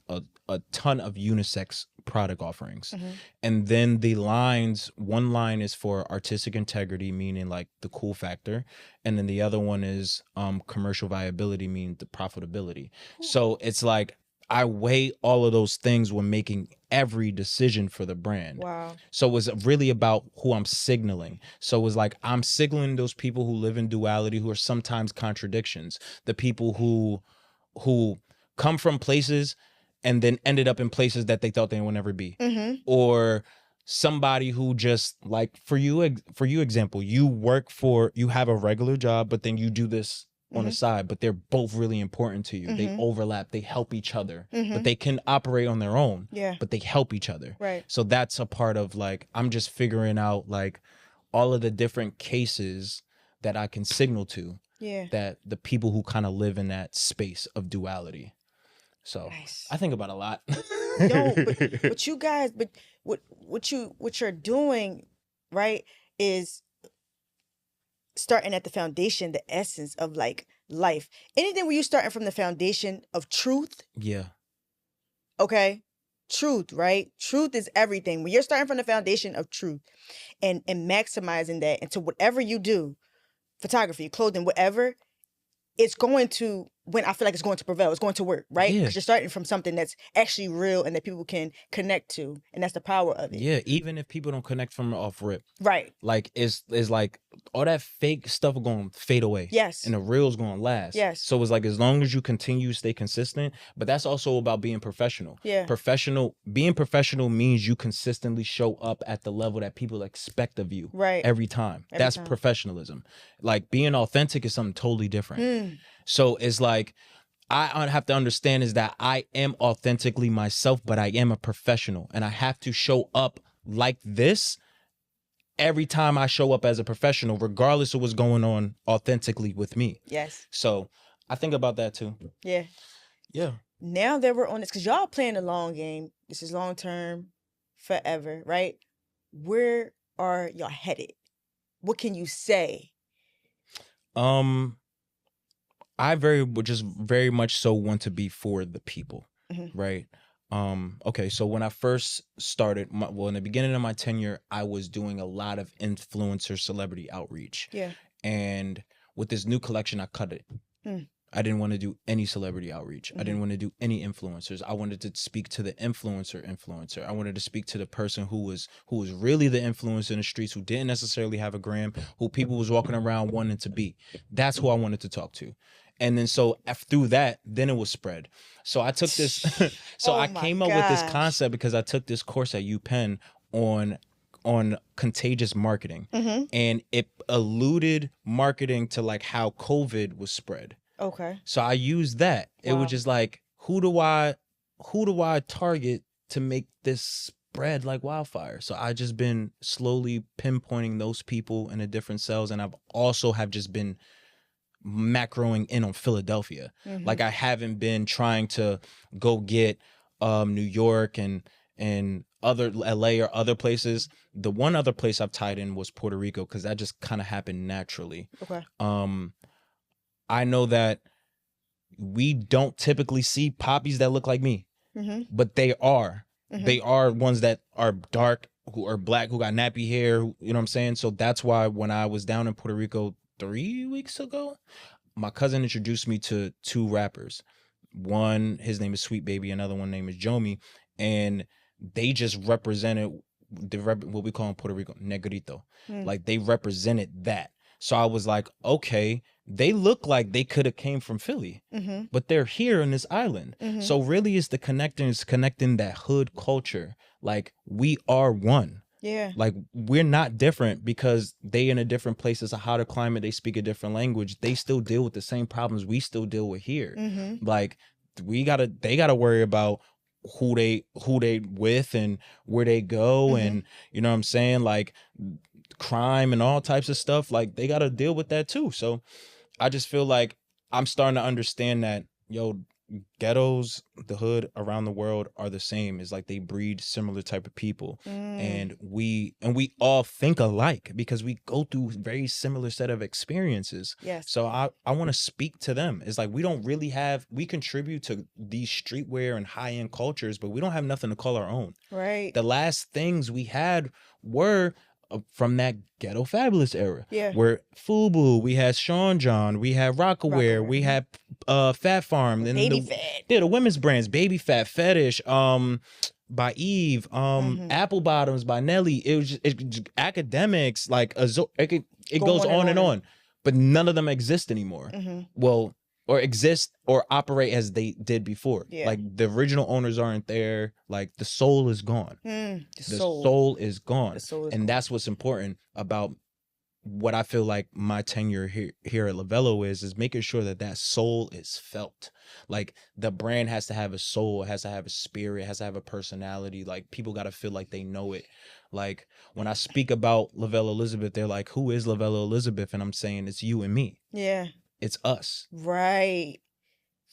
ton of unisex product offerings. And then the lines, one line is for artistic integrity, meaning like the cool factor, and then the other one is commercial viability, meaning the profitability. So it's like, I weigh all of those things when making every decision for the brand. Wow. So it was really about who I'm signaling. So it was like, I'm signaling those people who live in duality, who are sometimes contradictions, the people who come from places and then ended up in places that they thought they would never be. Or somebody who just, like, for you example, you have a regular job, but then you do this on the side, but they're both really important to you. They overlap, they help each other, but they can operate on their own, but they help each other. Right. So that's a part of, like, I'm just figuring out like all of the different cases that I can signal to, that the people who kind of live in that space of duality. So nice. I think about a lot. No, but you guys, but what you're doing, right, is starting at the foundation, the essence of like life. Anything where you're starting from the foundation of truth. Yeah. Okay. Truth, right? Truth is everything. When you're starting from the foundation of truth and maximizing that into whatever you do, photography, clothing, whatever, it's going to, when I feel like it's going to prevail, it's going to work, right? Yeah. Because you're starting from something that's actually real and that people can connect to, and that's the power of it. Yeah, even if people don't connect from off rip. Right. Like, it's like all that fake stuff are going to fade away. Yes. And the real's going to last. Yes. So it's like, as long as you continue, stay consistent, but that's also about being professional. Yeah. Being professional means you consistently show up at the level that people expect of you. Right. Every time. That's professionalism. Like, being authentic is something totally different. So it's like, I have to understand is that I am authentically myself, but I am a professional, and I have to show up like this every time I show up as a professional, regardless of what's going on authentically with me. Yes. So I think about that too. Yeah. Yeah. Now that we're on this, because y'all playing a long game, this is long term, forever, right? Where are y'all headed? What can you say? I very much so want to be for the people, right? Okay, so when I first started, in the beginning of my tenure, I was doing a lot of influencer celebrity outreach. Yeah. And with this new collection, I cut it. I didn't want to do any celebrity outreach. I didn't want to do any influencers. I wanted to speak to the influencer. I wanted to speak to the person who was really the influencer in the streets, who didn't necessarily have a gram, who people was walking around wanting to be. That's who I wanted to talk to. And then so through that, then it was spread. So I took this, I came up with this concept because I took this course at UPenn on contagious marketing. And it alluded marketing to like how COVID was spread. Okay. So I used that. Wow. It was just like, who do I target to make this spread like wildfire? So I just been slowly pinpointing those people in the different cells, and I've also have just been macroing in on Philadelphia. Mhm. Like I haven't been trying to go get New York and other LA or other places. The one other place I've tied in was Puerto Rico because that just kind of happened naturally. Okay. I know that we don't typically see poppies that look like me, but they are. They are ones that are dark, who are black, who got nappy hair. You know what I'm saying? So that's why when I was down in Puerto Rico 3 weeks ago, my cousin introduced me to 2 rappers. One, his name is Sweet Baby. Another one name is Jomi, and they just represented what we call in Puerto Rico negrito. Like they represented that. So I was like, okay, they look like they could have came from Philly, but they're here in this island. So really, it's the connecting that hood culture. Like we are one. Yeah. Like we're not different because they in a different place. It's a hotter climate. They speak a different language. They still deal with the same problems we still deal with here. Like they gotta worry about who they with and where they go and you know what I'm saying, like crime and all types of stuff. Like they gotta deal with that too. So I just feel like I'm starting to understand that ghettos, the hood around the world are the same. It's like they breed similar type of people, and we all think alike because we go through very similar set of experiences. Yes. So I want to speak to them. It's like we contribute to these streetwear and high end cultures, but we don't have nothing to call our own. Right. The last things we had were from that ghetto fabulous era. Yeah. Where FUBU, we had Sean John, we had Rockaware, we had Fat Farm, and Baby Fat. The women's brands, Baby Fat, Fetish, by Eve, Apple Bottoms by Nelly. It was just academics, like it goes on and on, but none of them exist anymore. Well, or exist or operate as they did before. Yeah. Like the original owners aren't there. Like the soul is gone. The soul is gone. And that's what's important about what I feel like my tenure here at Lovello is making sure that soul is felt. Like the brand has to have a soul, it has to have a spirit, it has to have a personality. Like people got to feel like they know it. Like when I speak about Lovello Elizabeth, they're like, who is Lovello Elizabeth? And I'm saying it's you and me. Yeah. It's us. Right.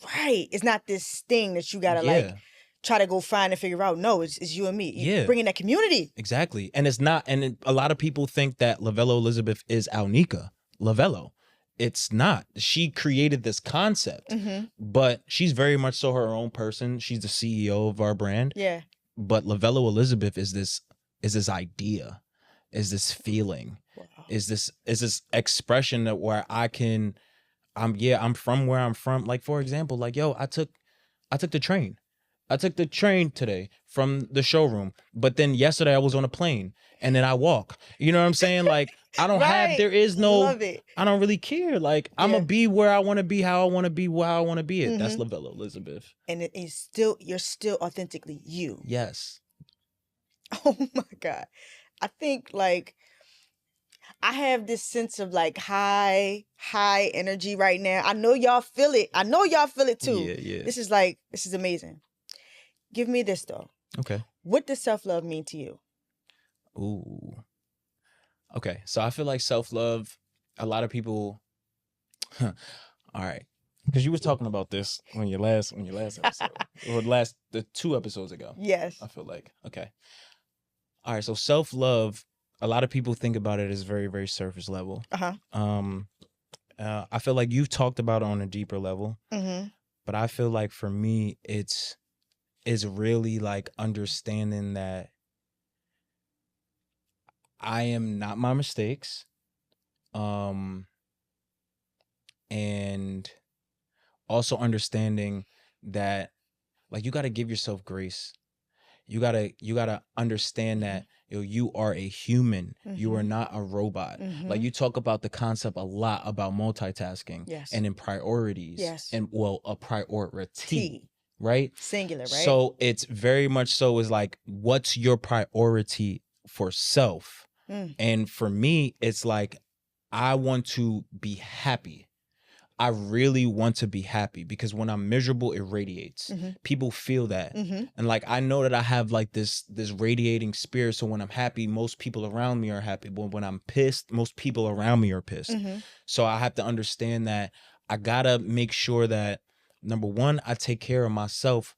It's not this thing that you gotta like try to go find and figure out. No, it's you and me. You're bringing that community. Exactly. And it's not, a lot of people think that Lovello Elizabeth is Alnika Lovello. It's not. She created this concept, but she's very much so her own person. She's the CEO of our brand. Yeah. But Lovello Elizabeth is this idea, is this feeling, is this expression that where I'm from where I'm from. Like, for example, like, I took the train. I took the train today from the showroom, but then yesterday I was on a plane and then I walk. You know what I'm saying? Like, I don't have, there is no, Love it. I don't really care. Like, I'm going to be where I want to be, how I want to be, where I want to be it. That's Lovello Elizabeth. And it is you're still authentically you. Yes. Oh my God. I think like, I have this sense of like high energy right now. I know y'all feel it. I know y'all feel it too. Yeah. This is amazing. Give me this though. Okay. What does self-love mean to you? Ooh. Okay. So I feel like self-love, a lot of people, all right. Because you was talking about this on your last episode. Or the 2 episodes ago. Yes. I feel like. Okay. All right. So self-love, a lot of people think about it as very, very surface level. I feel like you've talked about it on a deeper level, but I feel like for me, it's really like understanding that I am not my mistakes, and also understanding that like you got to give yourself grace. You gotta understand that you are a human. You are not a robot. Like you talk about the concept a lot about multitasking, and in priorities, and a priority, right? Singular, right? So it's very much so is like, what's your priority for self? And for me, it's like I want to be happy. I really want to be happy because when I'm miserable, it radiates. People feel that. And like, I know that I have like this radiating spirit. So when I'm happy, most people around me are happy. But when I'm pissed, most people around me are pissed. So I have to understand that I gotta make sure that, number one, I take care of myself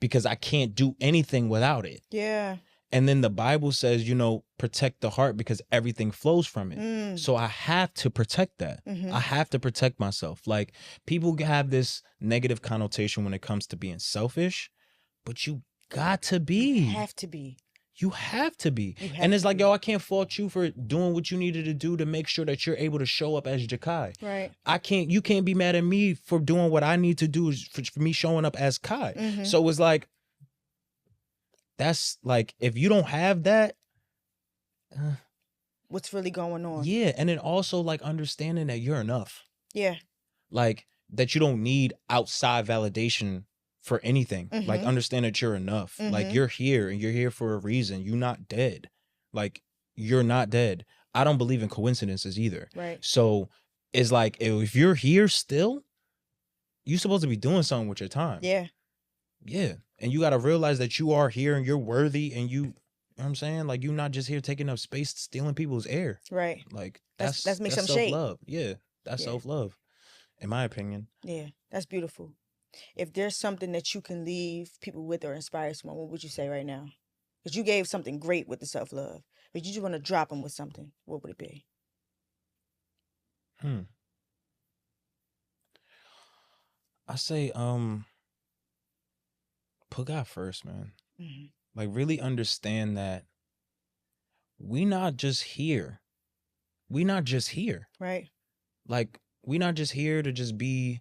because I can't do anything without it. Yeah. And then the Bible says, you know, protect the heart because everything flows from it. So I have to protect that. I have to protect myself. Like, people have this negative connotation when it comes to being selfish, but you got to be. You have to be. You have to be. You have And it's to like, be. yo, I can't fault you for doing what you needed to do to make sure that you're able to show up as Jakai. Right. You can't be mad at me for doing what I need to do for me showing up as Kai. So it's like, that's like, if you don't have that, what's really going on? Yeah. And then also like understanding that you're enough. Yeah. Like, that you don't need outside validation for anything. Like, understand that you're enough. Like, you're here and you're here for a reason. You're not dead. Like, you're not dead. I don't believe in coincidences either. Right. So it's like, if you're here still, you're supposed to be doing something with your time. Yeah. Yeah. And you got to realize that you are here and you're worthy, and you know what I'm saying? Like, you're not just here taking up space, stealing people's air. Right. Like, Let's make that's some shade. self-love. Yeah. That's self-love, in my opinion. Yeah. That's beautiful. If there's something that you can leave people with or inspire someone, what would you say right now? Because you gave something great with the self-love, but you just want to drop them with something. What would it be? I say, put God first, man. Like, really understand that we not just here. We not just here. Right. Like, we not just here to just be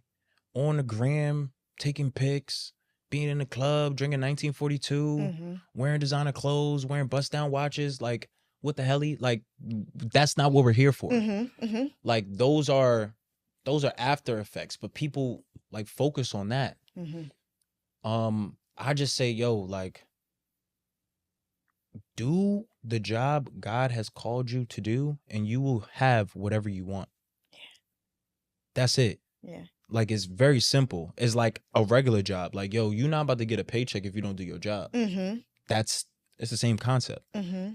on the gram, taking pics, being in the club, drinking 1942, wearing designer clothes, wearing bust-down watches. Like, what the hell? Like, that's not what we're here for. Like, those are after effects, but people like focus on that. I just say, yo, like, do the job God has called you to do, and you will have whatever you want. Yeah. That's it. Yeah. Like, it's very simple. It's like a regular job. Like, yo, you're not about to get a paycheck if you don't do your job. It's the same concept.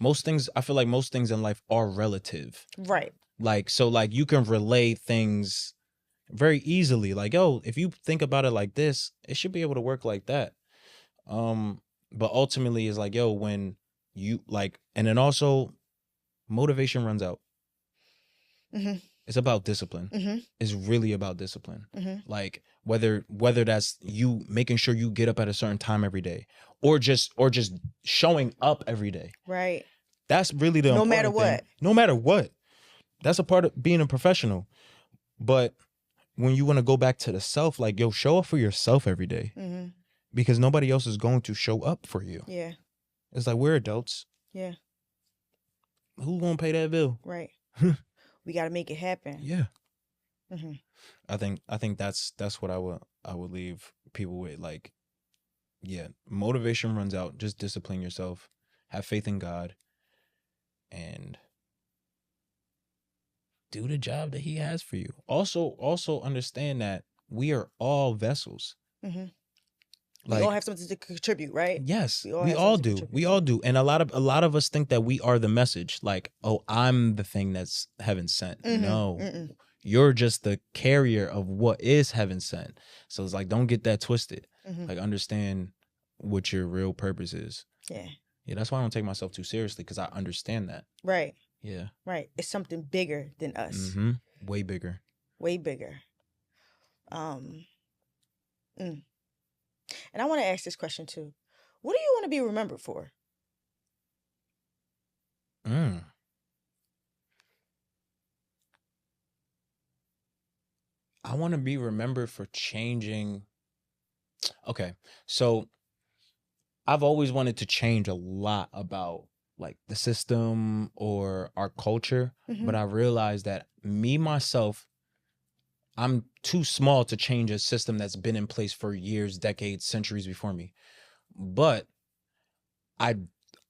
Most things, I feel like most things in life are relative. Right. Like, so like, you can relay things very easily. Like, yo, if you think about it like this, it should be able to work like that. But ultimately it's like, yo, when you like, and then also motivation runs out. It's about discipline. It's really about discipline. Like, whether that's you making sure you get up at a certain time every day, or just showing up every day. Right. That's really the no important matter what. thing. No matter what. That's a part of being a professional. But when you want to go back to the self, like, yo, show up for yourself every day. Because nobody else is going to show up for you. Yeah. It's like, we're adults. Yeah. Who's going to pay that bill? Right. We got to make it happen. Yeah. I think that's what I would leave people with. Like, yeah, motivation runs out. Just discipline yourself. Have faith in God. And do the job that he has for you. Also understand that we are all vessels. Like, we all have something to contribute, right? Yes, we all do. We all do. And a lot of us think that we are the message. Like, oh, I'm the thing that's heaven sent. No, you're just the carrier of what is heaven sent. So it's like, don't get that twisted. Like, understand what your real purpose is. Yeah. Yeah, that's why I don't take myself too seriously, because I understand that. Right. Yeah. Right. It's something bigger than us. Way bigger. Way bigger. And I want to ask this question too. What do you want to be remembered for? I want to be remembered for changing. Okay, so I've always wanted to change a lot about like the system or our culture, but I realized that myself, I'm too small to change a system that's been in place for years, decades, centuries before me. But I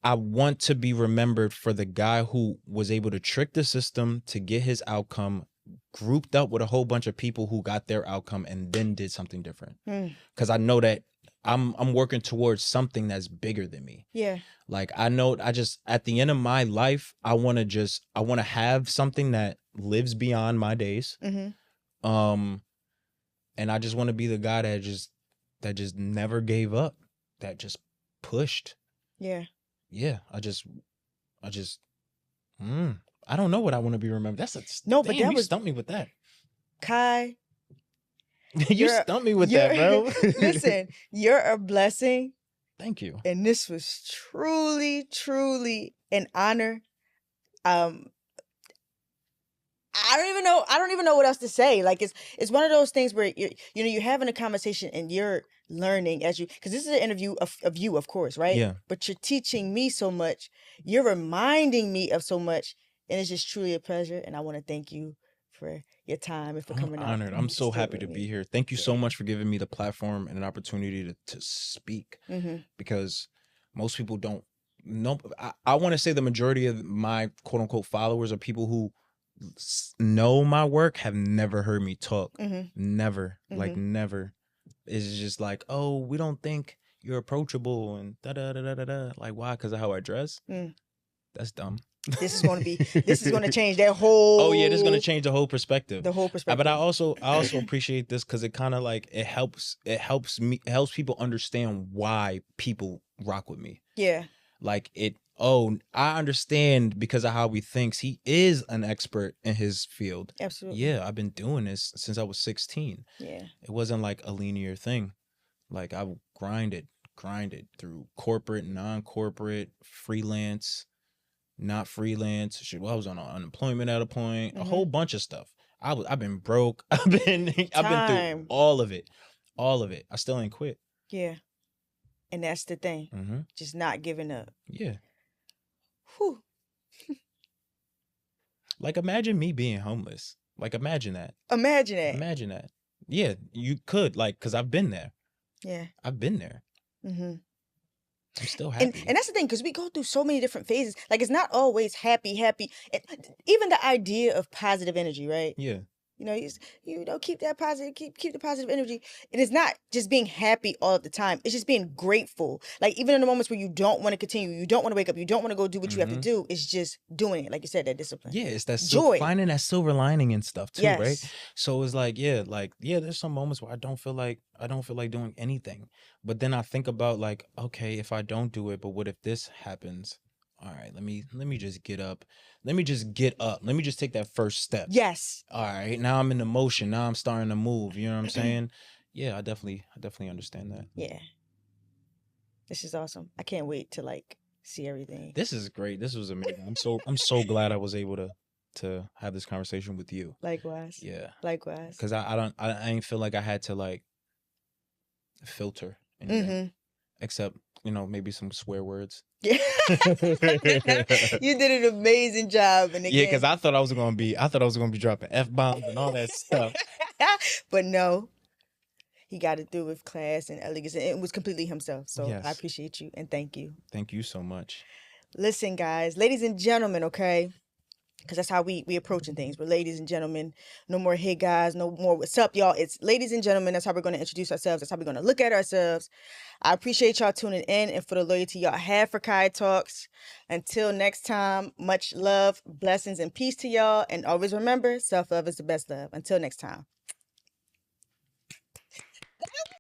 want to be remembered for the guy who was able to trick the system to get his outcome, grouped up with a whole bunch of people who got their outcome and then did something different. Mm. Because I know that I'm working towards something that's bigger than me. Yeah. Like I know I just at the end of my life, I want to have something that lives beyond my days. Mm-hmm. And I just want to be the guy that just never gave up, that just pushed. Yeah. Yeah. I don't know what I want to be remembered. That's a no, but that you was stumped me with that. Kye. You stumped me with that, bro. Listen, you're a blessing. Thank you. And this was truly, truly an honor. I don't even know what else to say. Like it's one of those things where you're having a conversation and you're learning as you, because this is an interview of you, of course, right? Yeah. But you're teaching me so much. You're reminding me of so much, and it's just truly a pleasure. And I want to thank you for your time and for coming out. I'm honored. I'm so happy to be here. Thank you so much for giving me the platform and an opportunity to speak. Mm-hmm. Because most people don't know. I want to say the majority of my quote unquote followers are people who know my work, have never heard me talk. Mm-hmm. Never. Mm-hmm. Like never. It's just like, oh, we don't think you're approachable and da da da da da. Like, why? Because of how I dress? That's dumb. This is going to change that whole. Oh yeah, this is going to change the whole perspective. The whole perspective. But I also appreciate this because it kind of like it helps people understand why people rock with me. Yeah. Like I understand because of how he thinks. He is an expert in his field. Absolutely. Yeah, I've been doing this since I was 16. Yeah. It wasn't like a linear thing. Like I grinded through corporate, non-corporate, freelance, not freelance. Shit, well, I was on unemployment at a point, a whole bunch of stuff. I've been broke. I've been through all of it. I still ain't quit. Yeah. And that's the thing. Mm-hmm. Just not giving up. Yeah. Whew. Like imagine me being homeless. Like imagine that. Imagine that. Yeah, you could, like, because I've been there. Yeah. I've been there. Mm-hmm. I'm still happy. And that's the thing, because we go through so many different phases. Like, it's not always happy. Even the idea of positive energy, right? Yeah. Keep that positive, keep the positive energy. And it's not just being happy all the time. It's just being grateful. Like, even in the moments where you don't want to continue, you don't want to wake up, you don't want to go do what you have to do, it's just doing it. Like you said, that discipline. Yeah, it's that joy. Finding that silver lining and stuff too, yes. right? So it's like, there's some moments where I don't feel like doing anything. But then I think about like, okay, if I don't do it, but what if this happens? All right, let me just get up. Let me just take that first step. Yes. All right, now I'm in the motion. Now I'm starting to move. You know what I'm saying? Yeah, I definitely understand that. Yeah. This is awesome. I can't wait to like see everything. This is great. This was amazing. I'm so glad I was able to have this conversation with you. Likewise. Yeah. Likewise. Because I ain't feel like I had to like filter anything, except maybe some swear words. Yeah. You did an amazing job. And yeah, because I thought I was gonna be dropping F-bombs and all that stuff. But no, he got it through with class and elegance, and it was completely himself. So yes. I appreciate you and thank you. Thank you so much. Listen, guys, ladies and gentlemen, okay? Because that's how we approaching things. We're ladies and gentlemen. No more hey guys, no more what's up, y'all. It's ladies and gentlemen. That's how we're going to introduce ourselves. That's how we're going to look at ourselves. I appreciate y'all tuning in and for the loyalty y'all have for Kye Talks. Until next time, much love, blessings, and peace to y'all. And always remember, self-love is the best love. Until next time.